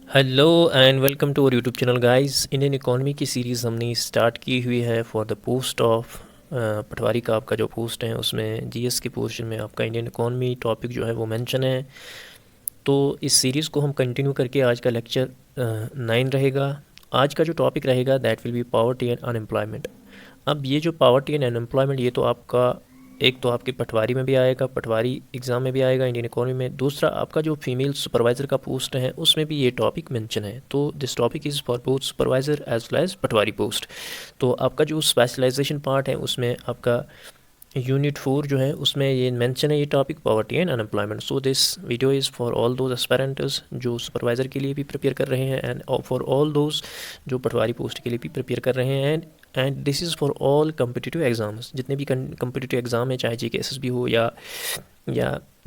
Hello and welcome to our YouTube channel guys. Indian economy की series हमने start की हुई है for the post of Patwari का आपका जो पोस्ट है उसमें जीएस के पोर्शन में आपका इंडियन इकोनॉमी टॉपिक जो है वो मेंशन है। तो इस सीरीज़ को हम कंटिन्यू करके आज का लेक्चर 9 रहेगा। आज का जो टॉपिक रहेगा that will B poverty and unemployment. अब ये जो पॉवर्टी एंड अनएम्प्लॉयमेंट ये तो आपका एक तो आपके पटवारी में भी आएगा, पटवारी एग्ज़ाम में भी आएगा इंडियन इकोनॉमी में। दूसरा आपका जो फीमेल सुपरवाइज़र का पोस्ट है उसमें भी ये टॉपिक मेंशन है। तो this topic is for both supervisor as well as Patwari post. तो आपका जो स्पेशलाइजेशन पार्ट है उसमें आपका यूनिट 4 जो है उसमें ये मेंशन है ये topic poverty and unemployment. So this video is for all those aspirants जो सुपरवाइज़र के लिए भी प्रिपेयर कर रहे हैं एंड फॉर ऑल दोज जो पटवारी पोस्ट के लिए भी प्रिपेयर कर रहे हैं and this is for all competitive exams. जितने भी कम्पिटिटिव एग्ज़ाम है, चाहे GK SSB हो या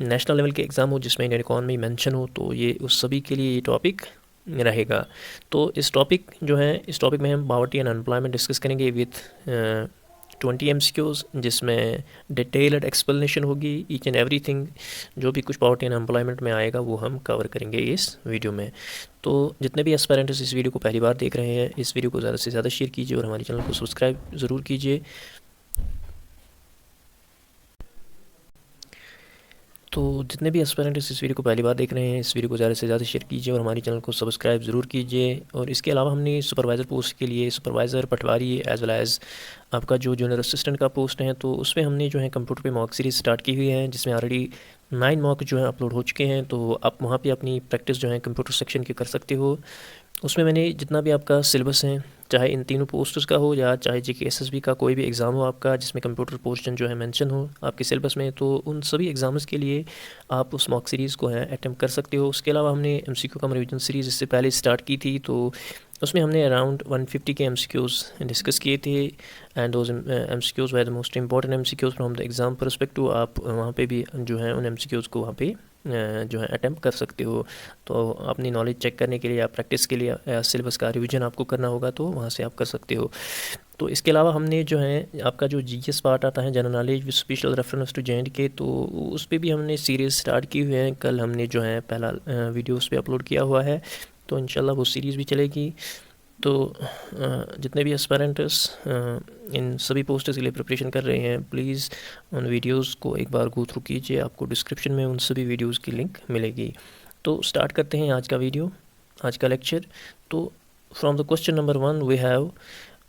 नेशनल लेवल के एग्ज़ाम हो जिसमें इंडियन इकोनॉमी मेंशन हो, तो ये उस सभी के लिए ये टॉपिक रहेगा। तो इस टॉपिक में हम पॉवर्टी एंड अनएम्प्लॉयमेंट डिस्कस करेंगे विथ 20 MCQs जिसमें डिटेल्ड एक्सप्लेनेशन होगी ईच एंड एवरीथिंग। जो भी कुछ पॉवर्टी एंड एम्प्लॉयमेंट में आएगा वो हम कवर करेंगे इस वीडियो में। तो जितने भी एस्पायरेंट्स इस वीडियो को पहली बार देख रहे हैं, इस वीडियो को ज़्यादा से ज़्यादा शेयर कीजिए और हमारे चैनल को सब्सक्राइब ज़रूर कीजिए। तो जितने भी एस्पायरेंट्स इस वीडियो को पहली बार देख रहे हैं, इस वीडियो को ज़्यादा से ज़्यादा शेयर कीजिए और हमारे चैनल को सब्सक्राइब ज़रूर कीजिए। और इसके अलावा हमने सुपरवाइज़र पोस्ट के लिए सुपरवाइज़र, पटवारी एज वेल एज़ आपका जो जूनियर असिस्टेंट का पोस्ट है, तो उसमें हमने जो है कंप्यूटर पे मॉक सीरीज़ स्टार्ट की हुई है जिसमें ऑलरेडी 9 मॉक जो है अपलोड हो चुके हैं। तो आप वहाँ पे अपनी प्रैक्टिस जो है कंप्यूटर सेक्शन की कर सकते हो। उसमें मैंने जितना भी आपका सिलेबस है, चाहे इन तीनों पोस्ट्स का हो या चाहे GK SSB का कोई भी एग्ज़ाम हो आपका जिसमें कंप्यूटर पोर्शन जो है मेंशन हो आपके सिलेबस में, तो उन सभी एग्ज़ाम्स के लिए आप उस मॉक सीरीज़ को है अटेम्प्ट कर सकते हो। उसके अलावा हमने MCQ कम रिवीजन सीरीज़ इससे पहले स्टार्ट की थी, तो उसमें हमने अराउंड 150 के MCQs डिस्कस किए थे and those MCQs were the most important MCQs from the exam perspective. आप वहाँ पे भी जो है उन MCQs को वहाँ पे जो है अटैम्प्ट कर सकते हो। तो अपनी नॉलेज चेक करने के लिए या प्रैक्टिस के लिए या सिलेबस का रिवीजन आपको करना होगा तो वहाँ से आप कर सकते हो। तो इसके अलावा हमने जो है आपका जो GS पार्ट आता है general knowledge with special reference to JNK, तो उस पर भी हमने सीरीज़ स्टार्ट की हुई है। कल हमने जो है पहला वीडियो उस पर अपलोड किया हुआ है, तो इंशाल्लाह वो सीरीज़ भी चलेगी। तो जितने भी एस्पायरेंट्स इन सभी पोस्ट्स के लिए प्रिपरेशन कर रहे हैं, प्लीज़ उन वीडियोस को एक बार गो थ्रू कीजिए। आपको डिस्क्रिप्शन में उन सभी वीडियोस की लिंक मिलेगी। तो स्टार्ट करते हैं आज का वीडियो, आज का लेक्चर। तो from the question number 1 we have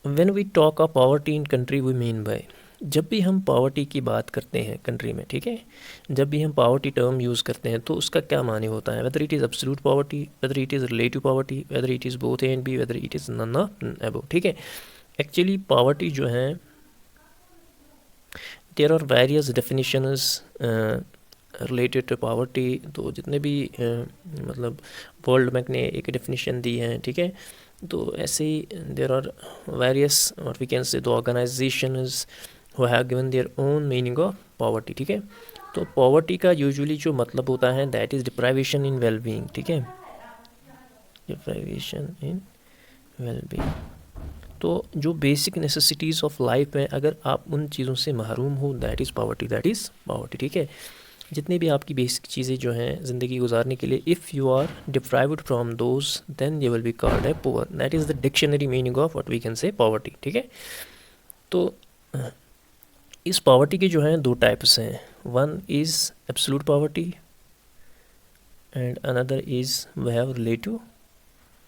when we talk of poverty in country we mean by. जब भी हम पॉवर्टी की बात करते हैं कंट्री में, ठीक है, जब भी हम पॉवर्टी टर्म यूज़ करते हैं तो उसका क्या माने होता है, whether it is absolute poverty, whether it is relative poverty, whether it is both A and B, whether it is none of above, ठीक है। एक्चुअली पॉवर्टी जो है there are various definitions related to poverty. तो जितने भी मतलब world bank ने एक डेफिनेशन दी है, ठीक है, तो ऐसे ही देयर आर वेरियस और we can say the organizations who have given their own meaning of poverty, ठीक है। तो पॉवर्टी का यूजुअली जो मतलब होता है that is deprivation in wellbeing, ठीक है, डिप्राइवेशन इन वेलबींग। तो जो बेसिक नेसेसिटीज़ ऑफ लाइफ है अगर आप उन चीज़ों से महरूम हो that is poverty, that is poverty, ठीक है। जितनी भी आपकी बेसिक चीज़ें जो हैं ज़िंदगी गुजारने के लिए, if you are deprived from those then you will be called a poor, that is the dictionary meaning of what we can say poverty, ठीक है। तो इस पॉवर्टी के जो हैं दो टाइप्स हैं, one is absolute poverty and another is we have relative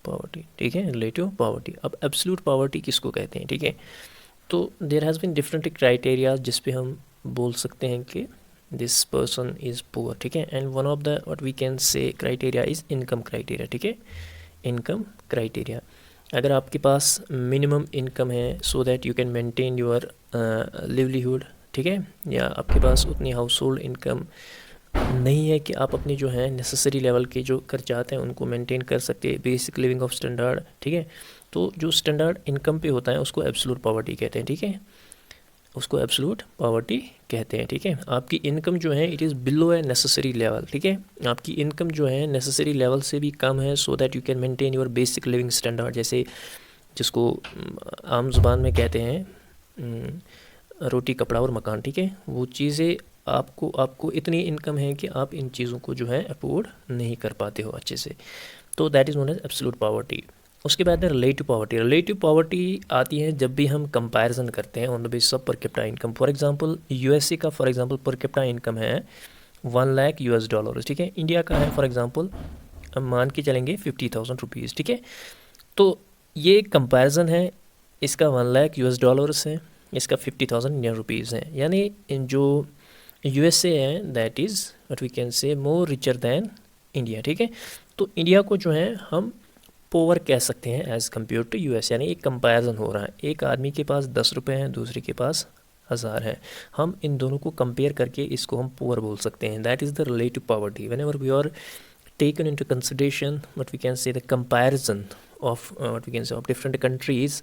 poverty, ठीक है, रिलेटिव पॉवर्टी। अब एब्सोल्यूट पॉवर्टी किसको कहते हैं, ठीक है। तो there has been different criteria जिस पे हम बोल सकते हैं कि दिस पर्सन इज़ पुअर, ठीक है। And one of the what we can say criteria is income criteria, ठीक है, इनकम क्राइटेरिया। अगर आपके पास मिनिमम इनकम है so that you can maintain your livelihood, ठीक है, या आपके पास उतनी हाउस होल्ड इनकम नहीं है कि आप अपनी जो है नेसेसरी लेवल के जो खर्चात हैं उनको मेंटेन कर सकते, बेसिक लिविंग ऑफ स्टैंडर्ड, ठीक है। तो जो स्टैंडर्ड इनकम पे होता है उसको एब्सोल्यूट पॉवर्टी कहते हैं, ठीक है, उसको एब्सोल्यूट पॉवर्टी कहते हैं, ठीक है। आपकी इनकम जो है it is below a necessary level, ठीक है, आपकी इनकम जो है नेसेसरी लेवल से भी कम है so that you can maintain your basic living standard, जैसे जिसको आम ज़ुबान में कहते हैं रोटी कपड़ा और मकान, ठीक है। वो चीज़ें आपको इतनी इनकम है कि आप इन चीज़ों को जो है अफोर्ड नहीं कर पाते हो अच्छे से। तो that is known as absolute poverty. उसके बाद है रिलेटिव पॉवर्टी। रिलेटिव पॉवर्टी आती है जब भी हम कंपैरिजन करते हैं on the basis of per capita income. For example USA का for example per capita income है 1 लाख US डॉलर, ठीक है। इंडिया का है फॉर एग्जांपल हम मान के चलेंगे 50,000 रुपीज़, ठीक है। तो ये कंपैरिजन है, इसका 1 लाख US डॉलर्स है, इसका 50,000 इंडियन रुपीज़ हैं। यानी जो यूएसए है that is what we can say more richer then India, ठीक है। तो इंडिया को जो है हम पोवर कह सकते हैं एज़ कम्पेयर टू यूएस। यानी एक कंपैरिजन हो रहा है, एक आदमी के पास 10 रुपये हैं, दूसरे के पास 1000 है। हम इन दोनों को कंपेयर करके इसको हम पुअर बोल सकते हैं। That is the relative poverty whenever we are taken into consideration what we can say the comparison of what we can say of different countries,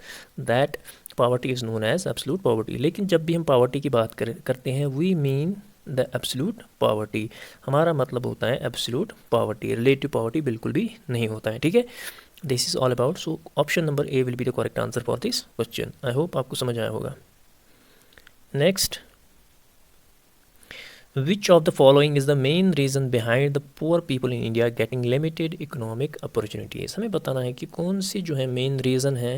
that poverty is known as absolute poverty। लेकिन जब भी हम poverty की बात करते हैं we mean the absolute poverty, हमारा मतलब होता है absolute poverty, relative poverty बिल्कुल भी नहीं होता है, ठीक है। This is all about, so option number A will be the correct answer for this question. I hope आपको समझ आया होगा। Next, Which of the following is the main reason behind the poor people in India getting limited economic opportunities? हमें बताना है कि कौन सी जो है मेन रीज़न है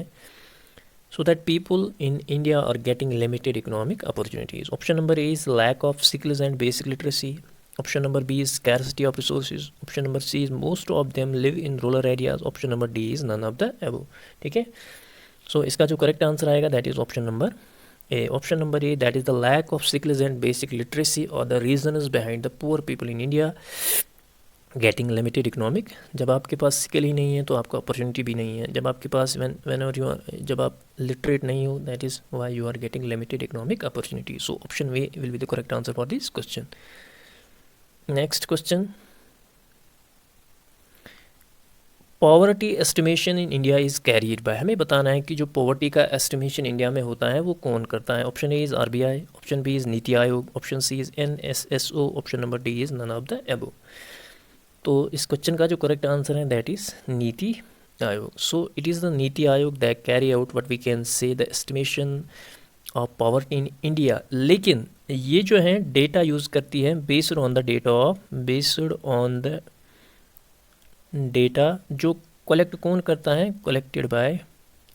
so that people in India are getting limited economic opportunities. Option number A is lack of skills and basic literacy. Option number B is scarcity of resources. Option number C is most of them live in rural areas. Option number D is none of the above, ठीक है। So इसका जो correct answer आएगा that is option number A. Option number A, that is the lack of skills and basic literacy or the reasons behind the poor people in India getting limited economic। जब आपके पास skill ही नहीं है तो आपको opportunity भी नहीं है। जब आपके पास जब आप लिटरेट नहीं हो, that is why you are getting limited economic opportunity. So option वे will be the correct answer for this question. Next question, poverty estimation in India is carried by. हमें बताना है कि जो पॉवर्टी का एस्टिमेशन इंडिया में होता है वो कौन करता है। Option A is RBI, option B is Niti Aayog, option C is NSSO, option number D is none of the above. तो इस क्वेश्चन का जो करेक्ट आंसर है that is Niti Aayog. So it is the नीति Aayog that carry out what we can say the estimation of poverty in India. लेकिन ये जो है डेटा यूज़ करती है बेस्ड ऑन द डेटा जो कलेक्ट कौन करता है, collected by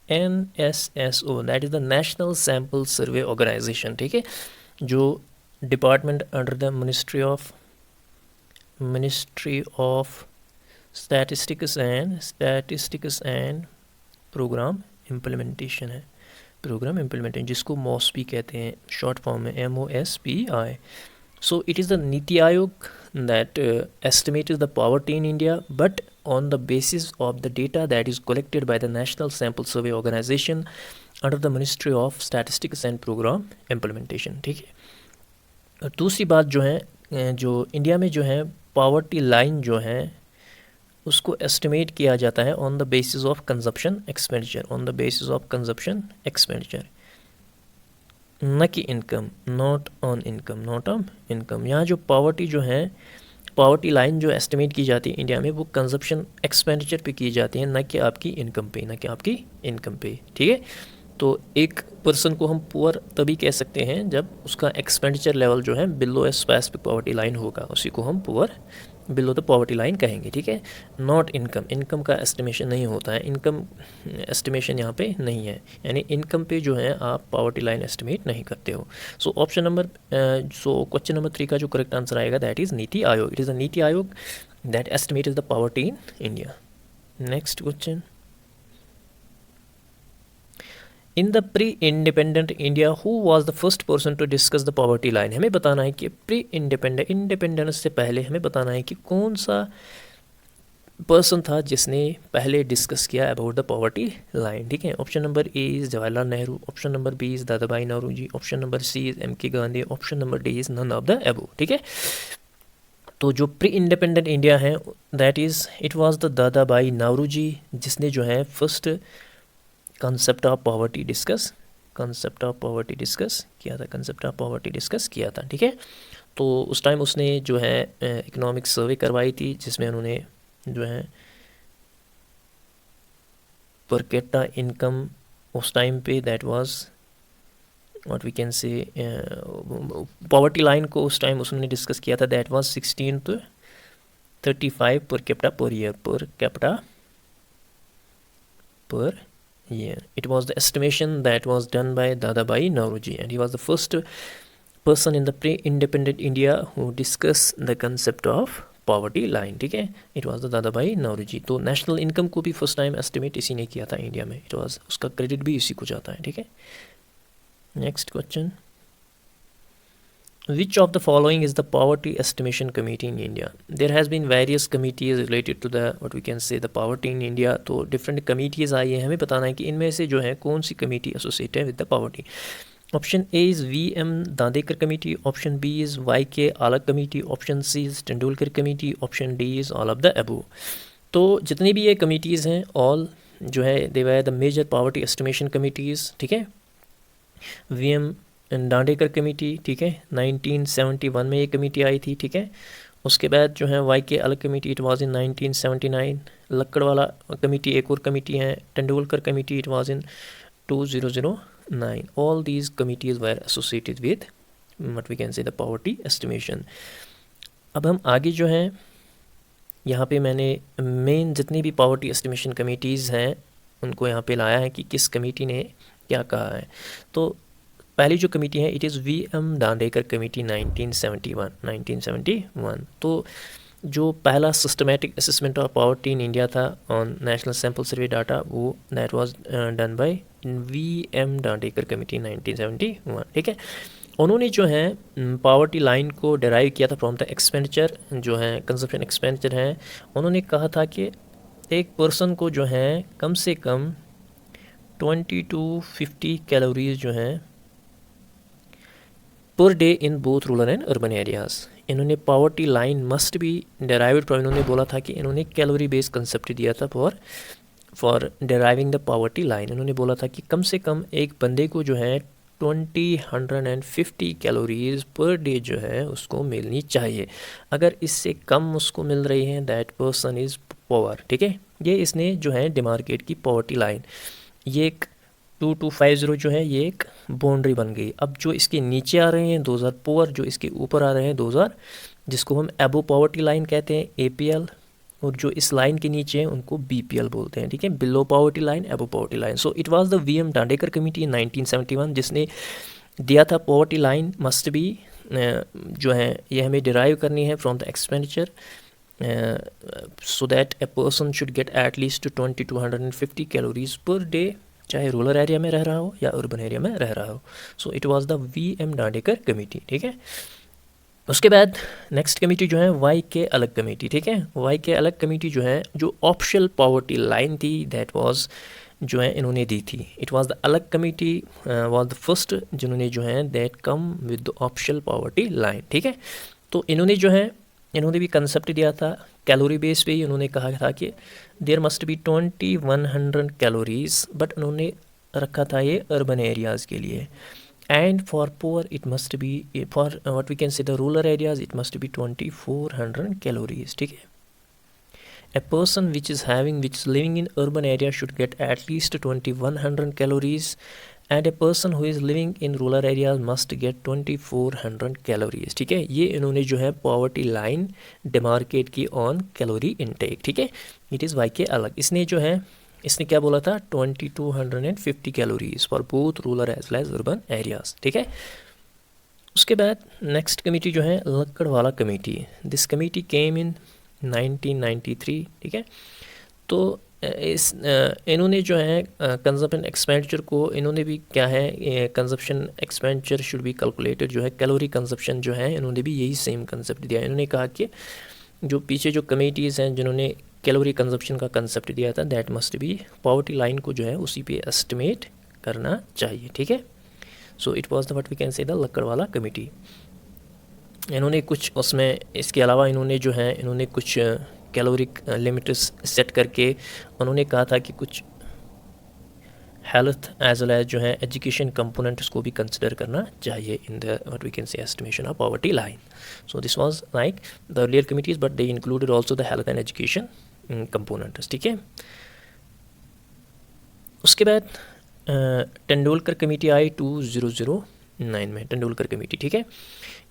NSSO, that is the national sample survey organization, ठीक है। जो department under the ministry of statistics and programme implementation है, प्रोग्राम इम्प्लीमेंटेशन, जिसको MOSPI कहते हैं शॉर्ट फॉर्म में, MOSPI। So it is the Niti Aayog that estimates the poverty in India, but on the basis of the data that is collected by the National Sample Survey Organization under the Ministry of Statistics and Program Implementation, ठीक है। दूसरी बात जो है, जो India में जो है पॉवर्टी लाइन जो है उसको एस्टिमेट किया जाता है on the basis of consumption expenditure, on the basis of consumption expenditure, न कि इनकम, नॉट ऑन इनकम। यहाँ जो पॉवर्टी जो है, पॉवर्टी लाइन जो एस्टिमेट की जाती है इंडिया में वो कंजप्शन एक्सपेंडिचर पे की जाती है, न कि आपकी इनकम पे, ठीक है। तो एक पर्सन को हम पुअर तभी कह सकते हैं जब उसका एक्सपेंडिचर लेवल जो है below a specific poverty line होगा, उसी को हम poor below the poverty line कहेंगे, ठीक है। नॉट इनकम का एस्टिमेशन नहीं होता है, इनकम एस्टिमेशन यहाँ पे नहीं है, यानी इनकम पे जो है आप पॉवर्टी लाइन एस्टिमेट नहीं करते हो। सो क्वेश्चन नंबर 3 का जो करेक्ट आंसर आएगा that is Niti Aayog. It is the नीति Aayog that estimate is the poverty in India. Next question, in the pre independent India who was the first person to discuss the poverty line. हमें बताना है कि pre independence से पहले हमें बताना है कि कौन सा पर्सन था जिसने पहले डिस्कस किया अबाउट द पॉवर्टी लाइन, ठीक है। Option number A is Jawaharlal Nehru, option number B is Dada Bhai Naoroji, option number C is MK Gandhi, option number D is none of the above, ठीक है। तो जो प्री इंडिपेंडेंट इंडिया है that is it was the Dada Bhai Naoroji जिसने जो है first concept of poverty discuss किया था, ठीक है। तो उस टाइम उसने जो है इकोनॉमिक सर्वे करवाई थी जिसमें उन्होंने जो है पर कैपिटा इनकम उस टाइम पे that was what we can say poverty line को उस टाइम उसने डिस्कस किया था that was 35 per capita per year, per capita per year. It was the estimation that was done by Dadabhai Naoroji, and he was the first person in the pre-independent India who discussed the concept of poverty line. ठीक है, it was the Dadabhai Naoroji. तो national income को भी first time estimate इसी ने किया था India में. इट वाज, उसका क्रेडिट भी इसी को जाता है. ठीक है, next question. Which of the following is the poverty estimation committee in India? There has been various committees related to the what we can say the poverty in India. तो different committees आई है, हमें बताना है कि इनमें से जो है कौन सी कमेटी एसोसिएटेड है with the poverty. Option A is VM Dandekar committee, option B is YK Alagh committee, option C is Tendulkar committee, option D is all of the above. तो जितनी भी ये कमेटीज़ हैं ऑल जो है they were the major poverty estimation committees. ठीक है, VM Dandekar committee. ठीक है, 1971 में ये कमेटी आई थी. ठीक है, उसके बाद जो है YK Alagh committee, it was in 1979. Lakdawala committee एक और कमेटी है. Tendulkar committee, it was in 2009. All these committees were associated with what we can say the poverty estimation. अब हम आगे जो हैं यहाँ पे मैंने मेन जितनी भी पॉवर्टी एस्टिमेशन कमेटीज़ हैं उनको यहाँ पे लाया है कि किस कमेटी ने क्या कहा है. तो पहली जो कमेटी है it is VM Dandekar committee 1971. तो जो पहला systematic assessment of poverty in India था on national sample survey data, वो that was done by VM Dandekar committee 1971. ठीक है, उन्होंने जो है पॉवर्टी लाइन को डेराइव किया था फ्रॉम द एक्सपेंडिचर, जो है कंजप्शन एक्सपेंडिचर है. उन्होंने कहा था कि एक पर्सन को जो है कम से कम 20 to 50 कैलोरीज जो हैं per day in both rural and urban areas. इन्होंने poverty line must be derived from, इन्होंने बोला था कि इन्होंने कैलोरी बेस्ड कंसेप्ट दिया था for deriving the poverty line. इन्होंने बोला था कि कम से कम एक बंदे को जो है 150 कैलोरीज पर डे जो है उसको मिलनी चाहिए. अगर इससे कम उसको मिल रही है दैट पर्सन इज़ पुअर. ठीक है, ये इसने जो है डिमार्केट की पॉवर्टी लाइन. ये एक 2250 जो है ये एक बाउंड्री बन गई. अब जो इसके नीचे आ रहे हैं 2000 पुअर, जो इसके ऊपर आ रहे हैं 2000, जिसको हम एबो पॉवर्टी लाइन कहते हैं APL, और जो इस लाइन के नीचे हैं उनको BPL बोलते हैं. ठीक है, below poverty line, above poverty line. So it was the VM Dandekar committee in 1971 जिसने दिया था पॉवर्टी लाइन मस्ट बी जो है ये हमें डिराइव करनी है from the expenditure so that a person should get at least 20 to 150 calories per day, चाहे रूरल एरिया में रह रहा हो या अर्बन एरिया में रह रहा हो. सो it was the VM Dandekar committee. ठीक है, उसके बाद नेक्स्ट कमेटी जो है YK अलग कमेटी. ठीक है, YK अलग कमेटी जो है जो ऑप्शनल पॉवर्टी लाइन थी दैट वाज जो है इन्होंने दी थी. इट वाज द अलग कमेटी वाज द फर्स्ट जिन्होंने जो है that come with the optional poverty line. ठीक है, तो इन्होंने जो है इन्होंने भी कंसेप्ट दिया था कैलोरी बेस पे ही. उन्होंने कहा था कि there must be 2100 calories, but उन्होंने रखा था ये अर्बन एरियाज़ के लिए. And for poor it must be, for what we can say the rural areas it must be 2400 calories. ठीक है, a person which is living in urban area should get at least 2100 calories and a person who is living in rural areas must get 2400 calories. ठीक है, ये इन्होंने जो है poverty line demarcate की on calorie intake. ठीक है, it is YK अलग. इसने जो है इसने क्या बोला था 2250 calories for both rural as well as urban areas. ठीक है, उसके बाद नेक्स्ट कमेटी जो है Lakdawala committee. This committee came in 1993. ठीक है, तो इस इन्होंने जो है कंजप्शन एक्सपेंडिचर को इन्होंने भी क्या है consumption expenditure should be calculated, जो है कैलोरी कंजप्शन जो है इन्होंने भी यही सेम कंसेप्ट दिया. इन्होंने कहा कि जो पीछे जो कमेटीज़ हैं जिन्होंने कैलोरी कंजप्शन का कंसेप्ट दिया था that must be poverty line को जो है उसी पे एस्टिमेट करना चाहिए. ठीक है, so it was the what we can say the Lakdawala committee. इन्होंने कुछ उसमें इसके अलावा इन्होंने जो है इन्होंने कुछ कैलोरिक लिमिट्स सेट करके उन्होंने कहा था कि कुछ हेल्थ एज वेल एज जो है एजुकेशन कंपोनेंट उसको भी कंसिडर करना चाहिए in the what we can say estimation of poverty line. So this was like the earlier committees but they included also the health and education components. ठीक है, उसके बाद तेंदुलकर कमेटी आई 2009 2009 में, तेंदुलकर कमेटी, ठीक है।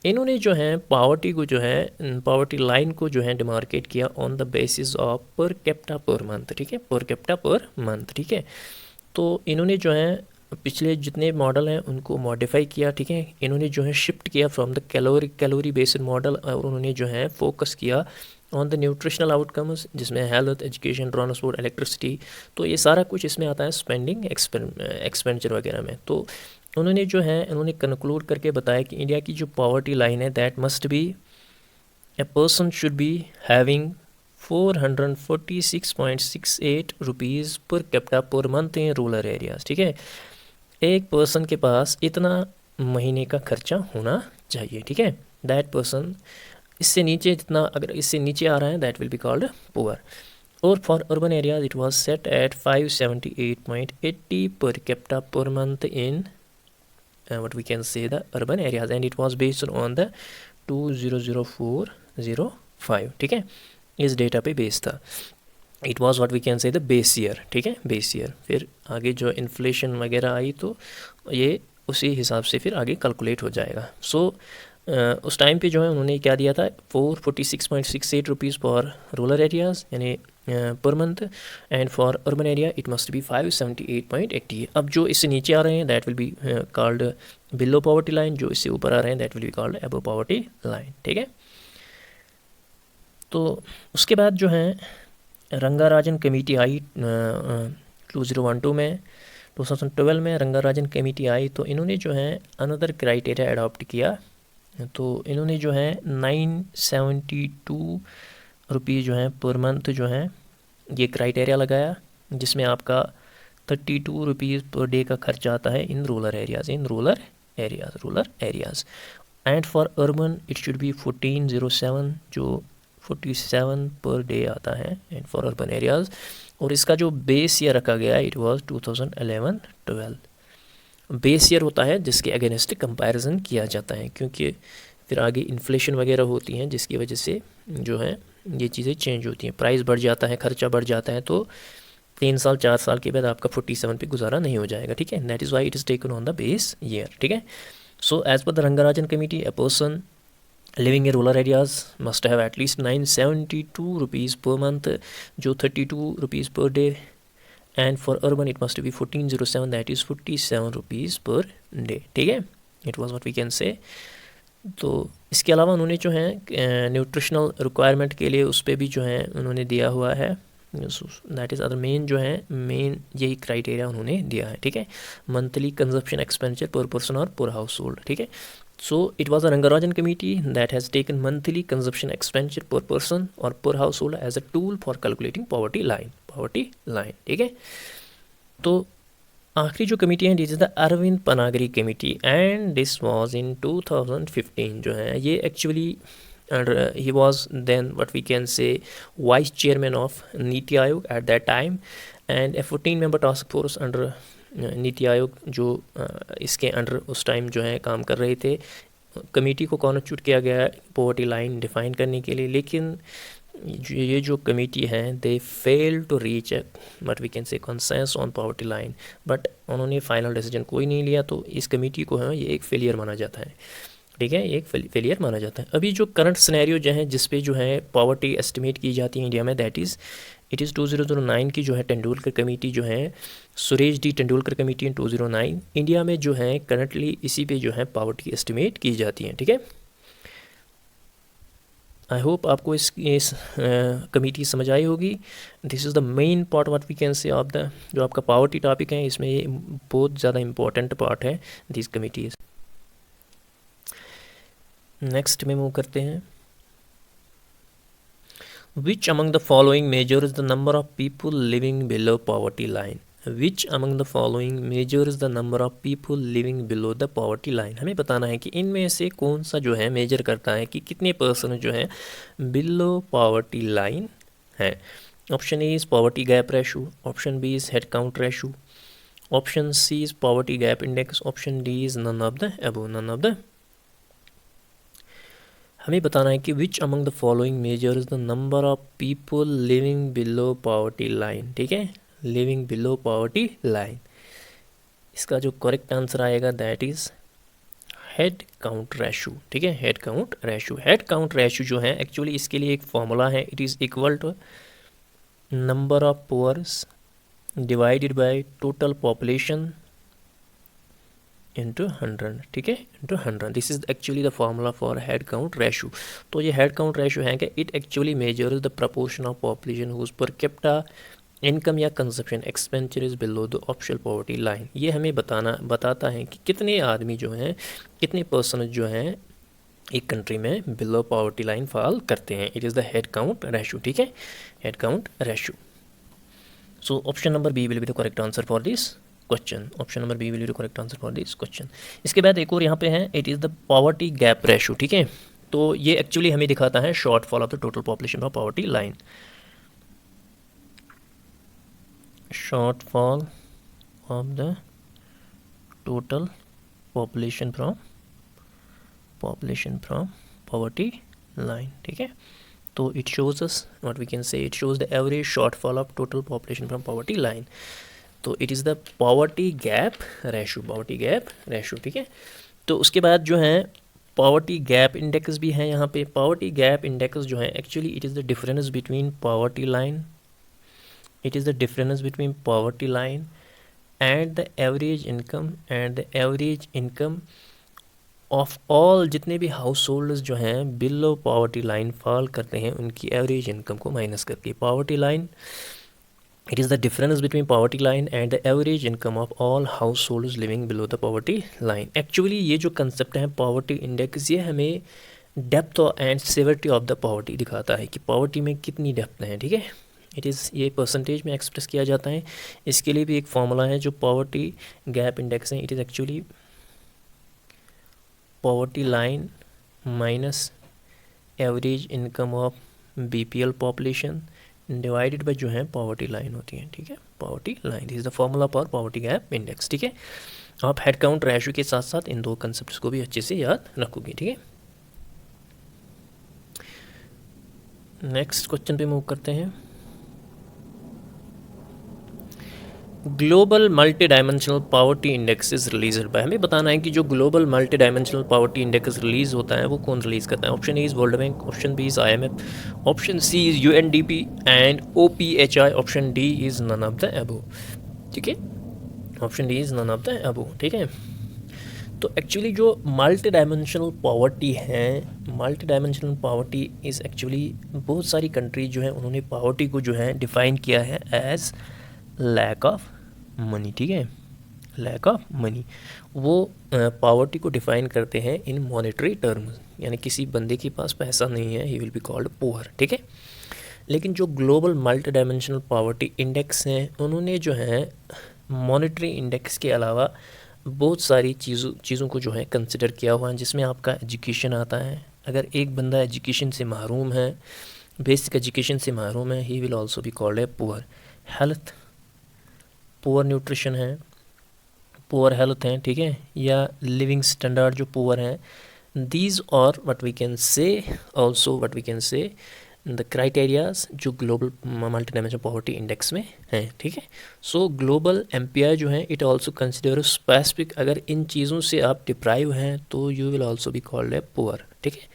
इन्होंने जो है पावर्टी को जो है पावर्टी लाइन को जो है डिमार्केट किया on the basis of per capita per month, ठीक है, पर कैपिटा पर मंथ, ठीक है। तो इन्होंने जो है पिछले जितने मॉडल हैं उनको मॉडिफाई किया, ठीक है। इन्होंने जो है शिफ्ट किया from the calorie based model और उन्होंने जो है फोकस किया ऑन द न्यूट्रिशनल आउटकम्स, जिसमें हेल्थ, एजुकेशन, ट्रांसपोर्ट, इलेक्ट्रिसिटी, तो ये सारा कुछ इसमें आता है स्पेंडिंग एक्सपेंडिचर वगैरह में। तो उन्होंने जो है उन्होंने कंक्लूड करके बताया कि इंडिया की जो पॉवर्टी लाइन है that must be a person should be having 446.68 rupees पर capita per month in rural areas, ठीक है। एक पर्सन के पास इतना महीने का खर्चा होना चाहिए, ठीक है। दैट पर्सन, इससे नीचे जितना, अगर इससे नीचे आ रहा है that will be called poor. और for urban areas it was set at 578.80 per capita per month in what we can say the urban areas and it was based on the 200405, ठीक है। इस डेटा पे base था। It was what we can say the base year, ठीक है, base year. फिर आगे जो इन्फ्लेशन वगैरह आई तो ये उसी हिसाब से फिर आगे कैलकुलेट हो जाएगा। सो उस टाइम पे जो है उन्होंने क्या दिया था 446.68 रुपीज़ फॉर रूरल एरियाज़ यानी पर month, and for urban area it must B 578.80। अब जो इससे नीचे आ रहे हैं that will be called below poverty line, जो इससे ऊपर आ रहे हैं that will be called above poverty line, ठीक है। तो उसके बाद जो है रंगाराजन कमेटी आई 2012 में, 2012 में रंगाराजन कमेटी आई तो इन्होंने जो है अनदर क्राइटेरिया अडॉप्ट किया। तो इन्होंने जो है 972 रुपीज़ जो है पर मंथ जो है ये क्राइटेरिया लगाया, जिसमें आपका 32 रुपीज़ पर डे का खर्चा आता है in rural areas, and for urban it should be 1407 जो 47 पर डे आता है एंड फॉर अर्बन एरियाज़। और इसका जो बेस ईयर रखा गया इट वाज 2011-12 बेस ईयर होता है जिसके अगेंस्ट कंपैरिजन किया जाता है, क्योंकि फिर आगे इन्फ्लेशन वगैरह होती हैं जिसकी वजह से जो है ये चीज़ें चेंज होती हैं, प्राइस बढ़ जाता है, खर्चा बढ़ जाता है, तो 3 साल 4 साल के बाद आपका 47 पे गुजारा नहीं हो जाएगा, ठीक है। That is why it is taken on the base year, ठीक है। So as per the Rangarajan committee a person living in rural areas must have at least 972 rupees per month जो 32 rupees per day, and for urban it must be 1407 that is 47 rupees per day, ठीक है। It was what we can say. तो इसके अलावा उन्होंने जो है nutritional requirement के लिए उस पर भी जो है उन्होंने दिया हुआ है, दैट इज़ अदर मेन जो है मेन यही क्राइटेरिया उन्होंने दिया है, ठीक है। मंथली कंजप्शन एक्सपेंडिचर पर पर्सन और पर हाउस होल्ड, ठीक है। So it was a Rangarajan committee that has taken monthly consumption expenditure per person or per household as a tool for calculating poverty line, ठीक है। तो आखिरी जो कमेटी है this is the Arvind Panagariya committee and this was in 2015 जो है ये actually he was then what we can say vice chairman of NITI Aayog at that time and a 14-member task force under NITI Aayog जो इसके अंडर उस टाइम जो है काम कर रहे थे। कमेटी को कॉन्स्टिट्यूट किया गया पॉवर्टी लाइन डिफ़ाइन करने के लिए, लेकिन ये जो कमेटी है they fail to reach but we can say consensus on poverty line, but उन्होंने फाइनल डिसीजन कोई नहीं लिया, तो इस कमेटी को है ये एक फेलियर माना जाता है, ठीक है, एक फेलियर माना जाता है। अभी जो करंट सिनेरियो जो है जिस पे जो है पॉवर्टी एस्टिमेट की जाती है इंडिया में दैट इज़ इट इज़ 2009 की जो है तेंदुलकर कमेटी जो है सुरेश डी तेंदुलकर कमेटी इन 2009 इंडिया में जो है करंटली इसी पे जो है पॉवर्टी एस्टिमेट की जाती है, ठीक है। आई होप आपको इस कमेटी समझ आई होगी। This is the main part what we can say of the जो आपका पॉवर्टी टॉपिक है, इसमें ये बहुत ज़्यादा इंपॉर्टेंट पार्ट है दिस कमेटीज़। नेक्स्ट में मूव करते हैं। Which among the following measures the number of people living below poverty line? Which among the following measures the number of people living below the poverty line? हमें बताना है कि इनमें से कौन सा जो है मेजर करता है कि कितने पर्सन जो है बिलो पॉवर्टी लाइन है। Option A is poverty gap ratio, option B is head count ratio, option C is poverty gap index, option D is none of the above, none of the. हमें बताना है कि which among the following measures the number of people living below poverty line, ठीक है, living below poverty line. इसका जो correct answer आएगा that is head count ratio, ठीक है, head count ratio. Head count ratio जो है एक्चुअली इसके लिए एक फॉर्मूला है, it is equal to number of poors divided by total population into 100, ठीक है, into 100। This is actually the formula for head count ratio. तो ये हेड काउंट रेशो है कि it actually measures the proportion of population whose per capita income या consumption expenditure is below the official poverty line. ये हमें बताता है कि कितने आदमी जो हैं, कितने पर्सन जो हैं एक कंट्री में बिलो पॉवर्टी लाइन फॉल करते हैं। It is the head count ratio, ठीक है, head count ratio. So option number B will be the correct answer for this question. Option number B will be the correct answer for this question. इसके बाद एक और यहाँ पे है, it is the poverty gap ratio, ठीक है। तो ये एक्चुअली हमें दिखाता है shortfall of the total population of poverty line. shortfall of the total population from poverty line, ठीक है। तो it shows us what we can say, it shows the average shortfall of total population from poverty line। तो it is the poverty gap ratio, ठीक है। तो उसके बाद जो है पॉवर्टी गैप इंडेक्स भी है यहाँ पे। पॉवर्टी गैप इंडेक्स जो है actually it is the difference between poverty line, it is the difference between poverty line and the average income of all जितने भी हाउस होल्ड्स जो हैं बिलो पॉवर्टी लाइन फॉल करते हैं उनकी एवरेज इनकम को माइनस करके poverty line, it is the difference between poverty line and the average income of all house holds living below the poverty line. Actually ये जो concept है poverty index, ये हमें depth and severity of the poverty दिखाता है कि poverty में कितनी डेप्थ है, ठीक है। इट इज़ ये परसेंटेज में एक्सप्रेस किया जाता है। इसके लिए भी एक फॉर्मूला है जो पॉवर्टी गैप इंडेक्स है, it is actually poverty line minus average income of BPL population divided by जो है पॉवर्टी लाइन होती है, ठीक है, poverty line. This is the formula for poverty gap index, ठीक है। आप हेड काउंट रेशो के साथ साथ इन दो कंसेप्ट्स को भी अच्छे से याद रखोगे, ठीक है। नेक्स्ट क्वेश्चन पे मूव करते हैं। Global multi dimensional poverty index is released by, हमें बताना है कि जो global multi dimensional poverty index release होता है वो कौन रिलीज करता है। Option A is world bank, option B is IMF, option C is UNDP and OPHI, option D is none of the above, ठीक है, option D is none of the above, ठीक है। तो एक्चुअली जो multi dimensional poverty है, multi dimensional poverty is actually बहुत सारी country जो है उन्होंने पॉवर्टी को जो है डिफ़ाइन किया है एज लैक ऑफ मनी, ठीक है, लैक ऑफ मनी। वो पॉवर्टी को डिफ़ाइन करते हैं इन मॉनेटरी टर्म्स, यानी किसी बंदे के पास पैसा नहीं है he will be called poor, ठीक है। लेकिन जो global multi dimensional poverty index हैं उन्होंने जो है मॉनेटरी इंडेक्स के अलावा बहुत सारी चीज़ों को जो है कंसिडर किया हुआ है, जिसमें आपका एजुकेशन आता है। अगर एक बंदा एजुकेशन से महरूम है, बेसिक एजुकेशन से महरूम है, he will also be called a poor. Health, poor nutrition है, पुअर हेल्थ है, ठीक है, या लिविंग स्टैंडर्ड जो पुअर हैं, दीज और what we can say also what we can say the criterias जो global multi dimensional poverty index में हैं, ठीक है। सो ग्लोबल MPI जो है इट ऑल्सो कंसिडर स्पेसिफिक, अगर इन चीज़ों से आप डिप्राइव हैं तो you will also be called a poor, ठीक है।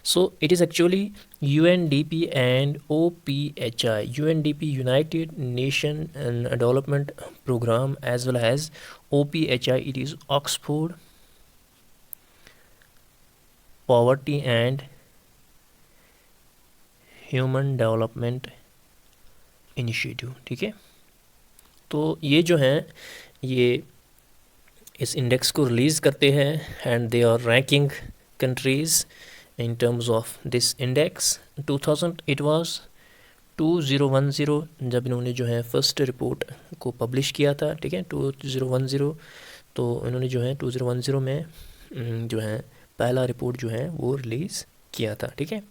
So it is actually UNDP and OPHI, UNDP United Nation and Development Program, as well as OPHI, it is Oxford Poverty and Human Development Initiative, ठीक है। तो ये जो हैं ये इस इंडेक्स को रिलीज़ करते हैं and they are ranking countries in terms of this index। 2000 it was 2010 जब इन्होंने जो है फर्स्ट रिपोर्ट को पब्लिश किया था, ठीक है, 2010। तो इन्होंने जो है 2010 में जो है पहला रिपोर्ट जो है वो रिलीज़ किया था, ठीक है।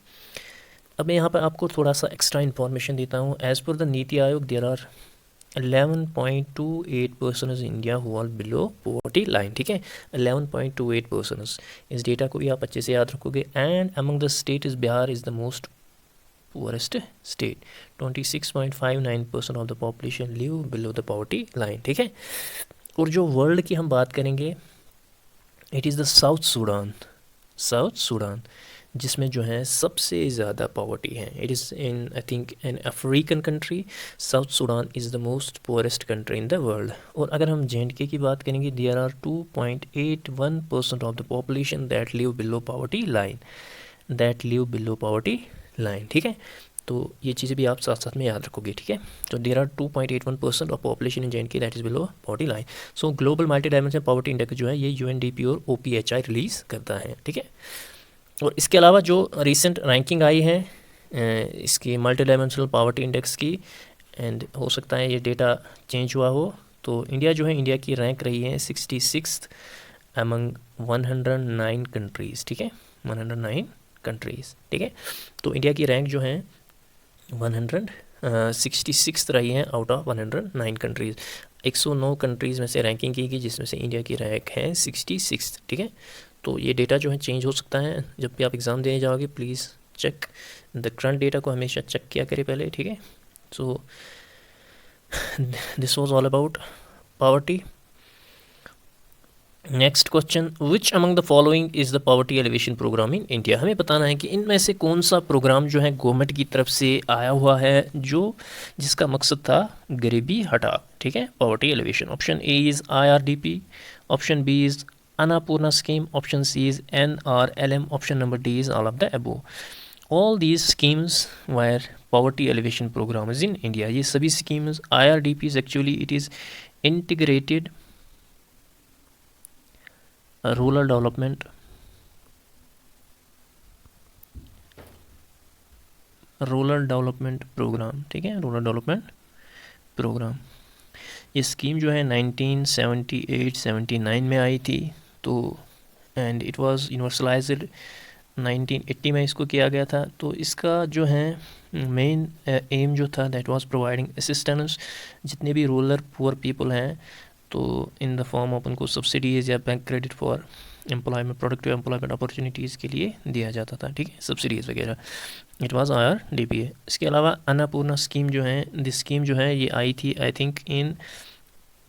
अब मैं यहाँ पर आपको थोड़ा सा एक्स्ट्रा इन्फॉर्मेशन देता हूँ। एज़ पर द नीति Aayog there are 11.28% India who are below poverty line, ठीक है, 11.28%। इस डेटा को भी आप अच्छे से याद रखोगे। And among the state is Bihar is the most poorest state, 26.59% of the population live below the poverty line, ठीक है। और जो वर्ल्ड की हम बात करेंगे it is the south Sudan जिसमें जो है सबसे ज़्यादा पॉवर्टी है. It is in I think an African country. South Sudan is the most poorest country in the world. और अगर हम JNK की बात करेंगे, there are 2.81% of the population that live below poverty line. ठीक है, तो ये चीज़ें भी आप साथ साथ में याद रखोगे. ठीक है, तो there are 2.81% of population in JNK that is below poverty line. So global multi dimensional poverty index जो है ये UNDP और OPHI रिलीज़ करता है. ठीक है, और इसके अलावा जो रिसेंट रैंकिंग आई है इसकी मल्टी डायमेंशनल पॉवर्टी इंडेक्स की, एंड हो सकता है ये डेटा चेंज हुआ हो, तो इंडिया जो है, इंडिया की रैंक रही है 66th अमंग 109 कंट्रीज़. ठीक है, 109 कंट्रीज़. ठीक है, तो इंडिया की रैंक जो है 166th रही है आउट ऑफ 109 कंट्रीज़. 109 कंट्रीज़ में से रैंकिंग की गई जिसमें से इंडिया की रैंक है 66th. ठीक है, तो ये डेटा जो है चेंज हो सकता है. जब भी आप एग्ज़ाम देने जाओगे please check the current data को हमेशा चेक किया करें पहले. ठीक है, so this was all about poverty. Next question, which among the following is the poverty elevation programme in India. हमें बताना है कि इनमें से कौन सा प्रोग्राम जो है गवर्नमेंट की तरफ से आया हुआ है जिसका मकसद था गरीबी हटा. ठीक है, poverty elevation. Option A is IRDP, option B is Annapurna scheme, option C is NRLM, option number D is all of the above. All these schemes were poverty elevation programs in India. ये सभी schemes IRDPs actually it is integrated rural development program. ठीक है, rural development program. ये scheme जो है 1978-79 में आई थी, तो एंड इट वाज यूनिवर्सलाइज्ड 1980 में इसको किया गया था. तो इसका जो है मेन एम जो था दैट वाज प्रोवाइडिंग असिस्टेंस जितने भी रूरल पुअर पीपल हैं, तो इन द फॉर्म ऑफ उनको सब्सिडीज़ या bank credit for employment, productive employment opportunities के लिए दिया जाता था. ठीक है, सब्सिडीज़ वगैरह. It was IRDP. इसके अलावा अन्नपूर्णा स्कीम जो है, दिस स्कीम जो है ये आई थी आई थिंक इन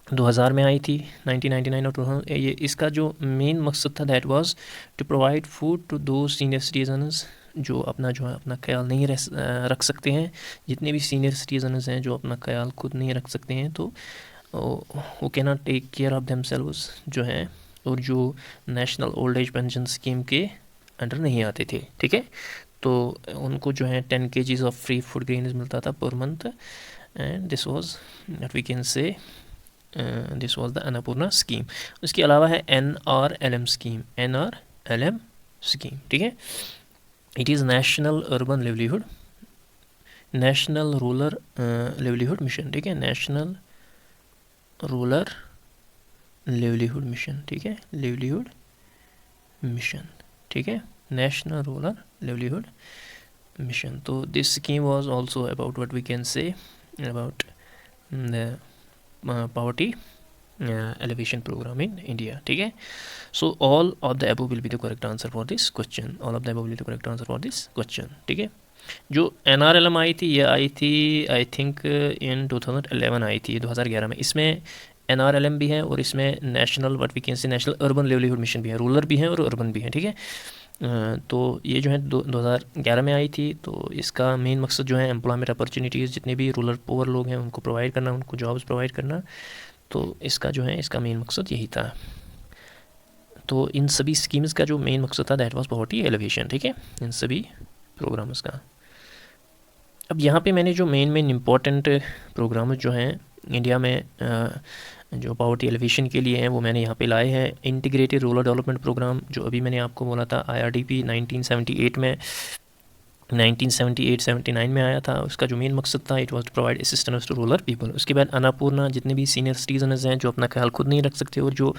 2000 में आई थी, 1999 और 2000. ये इसका जो मेन मकसद था that was to provide food to दो सीनियर सिटीजन्स जो अपना ख्याल नहीं रख सकते हैं. जितने भी सीनियर सिटीजन्स हैं जो अपना ख्याल खुद नहीं रख सकते हैं, तो वो cannot take care of themselves जो हैं, और जो national old age pension scheme के अंडर नहीं आते थे. ठीक है, तो उनको जो है 10 kgs of free food grains मिलता था per month, and this was what we can say this was the Annapurna scheme. उसके अलावा है NRLM स्कीम. ठीक है, it is national rural livelihood mission. ठीक है, नेशनल रूरल लिवलीहुड मिशन. ठीक है, लिवलीहुड मिशन. ठीक है, नेशनल रूरल लिवलीहुड मिशन. तो this scheme was also about what we can say about the poverty elevation program in India. ठीक है, so all of the above will be the correct answer for this question. ठीक है, जो NRLM आई थी, ये आई थी I think in 2011 आई थी, 2011 में. इसमें NRLM भी है और इसमें national what we can say national urban livelihood mission भी है. रूरल भी है और अर्बन भी है. ठीक है, तो ये जो है 2011 में आई थी. तो इसका मेन मकसद जो है एम्प्लॉयमेंट अपॉर्चुनिटीज़ जितने भी रूरल पुअर लोग हैं उनको प्रोवाइड करना, उनको जॉब्स प्रोवाइड करना. तो इसका जो है इसका मेन मकसद यही था. तो इन सभी स्कीम्स का जो मेन मकसद था दैट वाज पॉवर्टी एलिवेशन. ठीक है, इन सभी प्रोग्राम्स का. अब यहाँ पे मैंने जो मेन इम्पॉर्टेंट प्रोग्राम जो हैं इंडिया में जो पॉवर्टी एलिवेशन के लिए हैं वो मैंने यहाँ पे लाए हैं. इंटीग्रेटेड रूरल डेवलपमेंट प्रोग्राम जो अभी मैंने आपको बोला था IRDP 1978-79 में आया था. उसका जो मेन मकसद था it was to provide assistance to rural people. उसके बाद अन्नपूर्णा, जितने भी सीनियर सिटीजन्स हैं जो अपना ख्याल खुद नहीं रख सकते और जो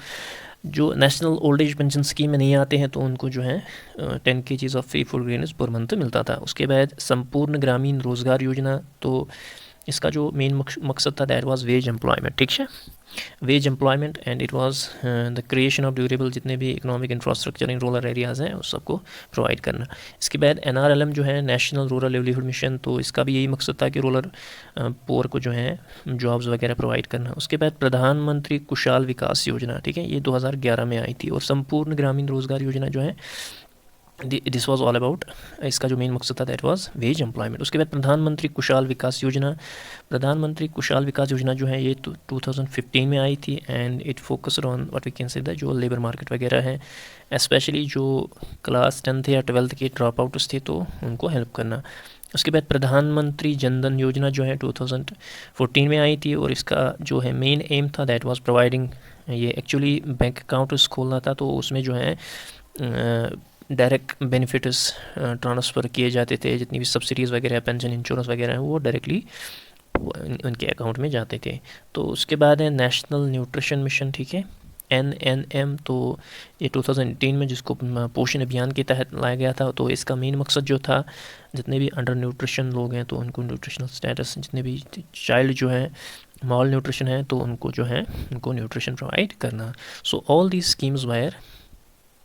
national old age pension scheme में नहीं आते हैं, तो उनको जो है 10 kgs of free food grains per month मिलता था. उसके बाद संपूर्ण ग्रामीण रोज़गार योजना, तो इसका जो मेन मकसद था दैट वाज वेज एम्प्लॉयमेंट. ठीक है, veg employment and it was the creation of durable जितने भी economic infrastructure in rural areas हैं उस सबको प्रोवाइड करना। इसके बाद NRLM जो है नेशनल रूरल लिवलीहुड मिशन, तो इसका भी यही मकसद था कि रूरल पोर को जो है जॉब्स वगैरह प्रोवाइड करना। उसके बाद प्रधानमंत्री कुशल विकास योजना, ठीक है, ये 2011 में आई थी। और संपूर्ण ग्रामीण रोजगार योजना जो है दिस वाज ऑल अबाउट, इसका जो मेन मकसद था दैट वाज वेज एम्प्लॉयमेंट। उसके बाद प्रधानमंत्री कुशल विकास योजना, प्रधानमंत्री कुशल विकास योजना जो है ये 2015 में आई थी and it focused on what we can say the जो लेबर मार्केट वगैरह है, स्पेशली जो क्लास 10th या 12th के ड्रॉप आउट्स थे तो उनको हेल्प करना। उसके बाद प्रधानमंत्री जनधन योजना जो है 2014 में आई थी और इसका जो है मेन एम था दैट वाज प्रोवाइडिंग, ये एक्चुअली बैंक अकाउंट्स खोलना था, तो उसमें जो है डायरेक्ट बेनिफिट्स ट्रांसफ़र किए जाते थे, जितनी भी सब्सिडीज़ वगैरह पेंशन इंश्योरेंस वगैरह हैं वो डायरेक्टली उनके अकाउंट में जाते थे। तो उसके बाद है नेशनल न्यूट्रिशन मिशन, ठीक है, NNM, तो ये 2018 में जिसको पोषण अभियान के तहत लाया गया था। तो इसका मेन मकसद जो था जितने भी अंडर न्यूट्रिशन लोग हैं तो उनको न्यूट्रिशनल स्टेटस, जितने भी चाइल्ड जो है मॉल न्यूट्रिशन है तो उनको जो है उनको न्यूट्रिशन प्रोवाइड करना। So all these schemes were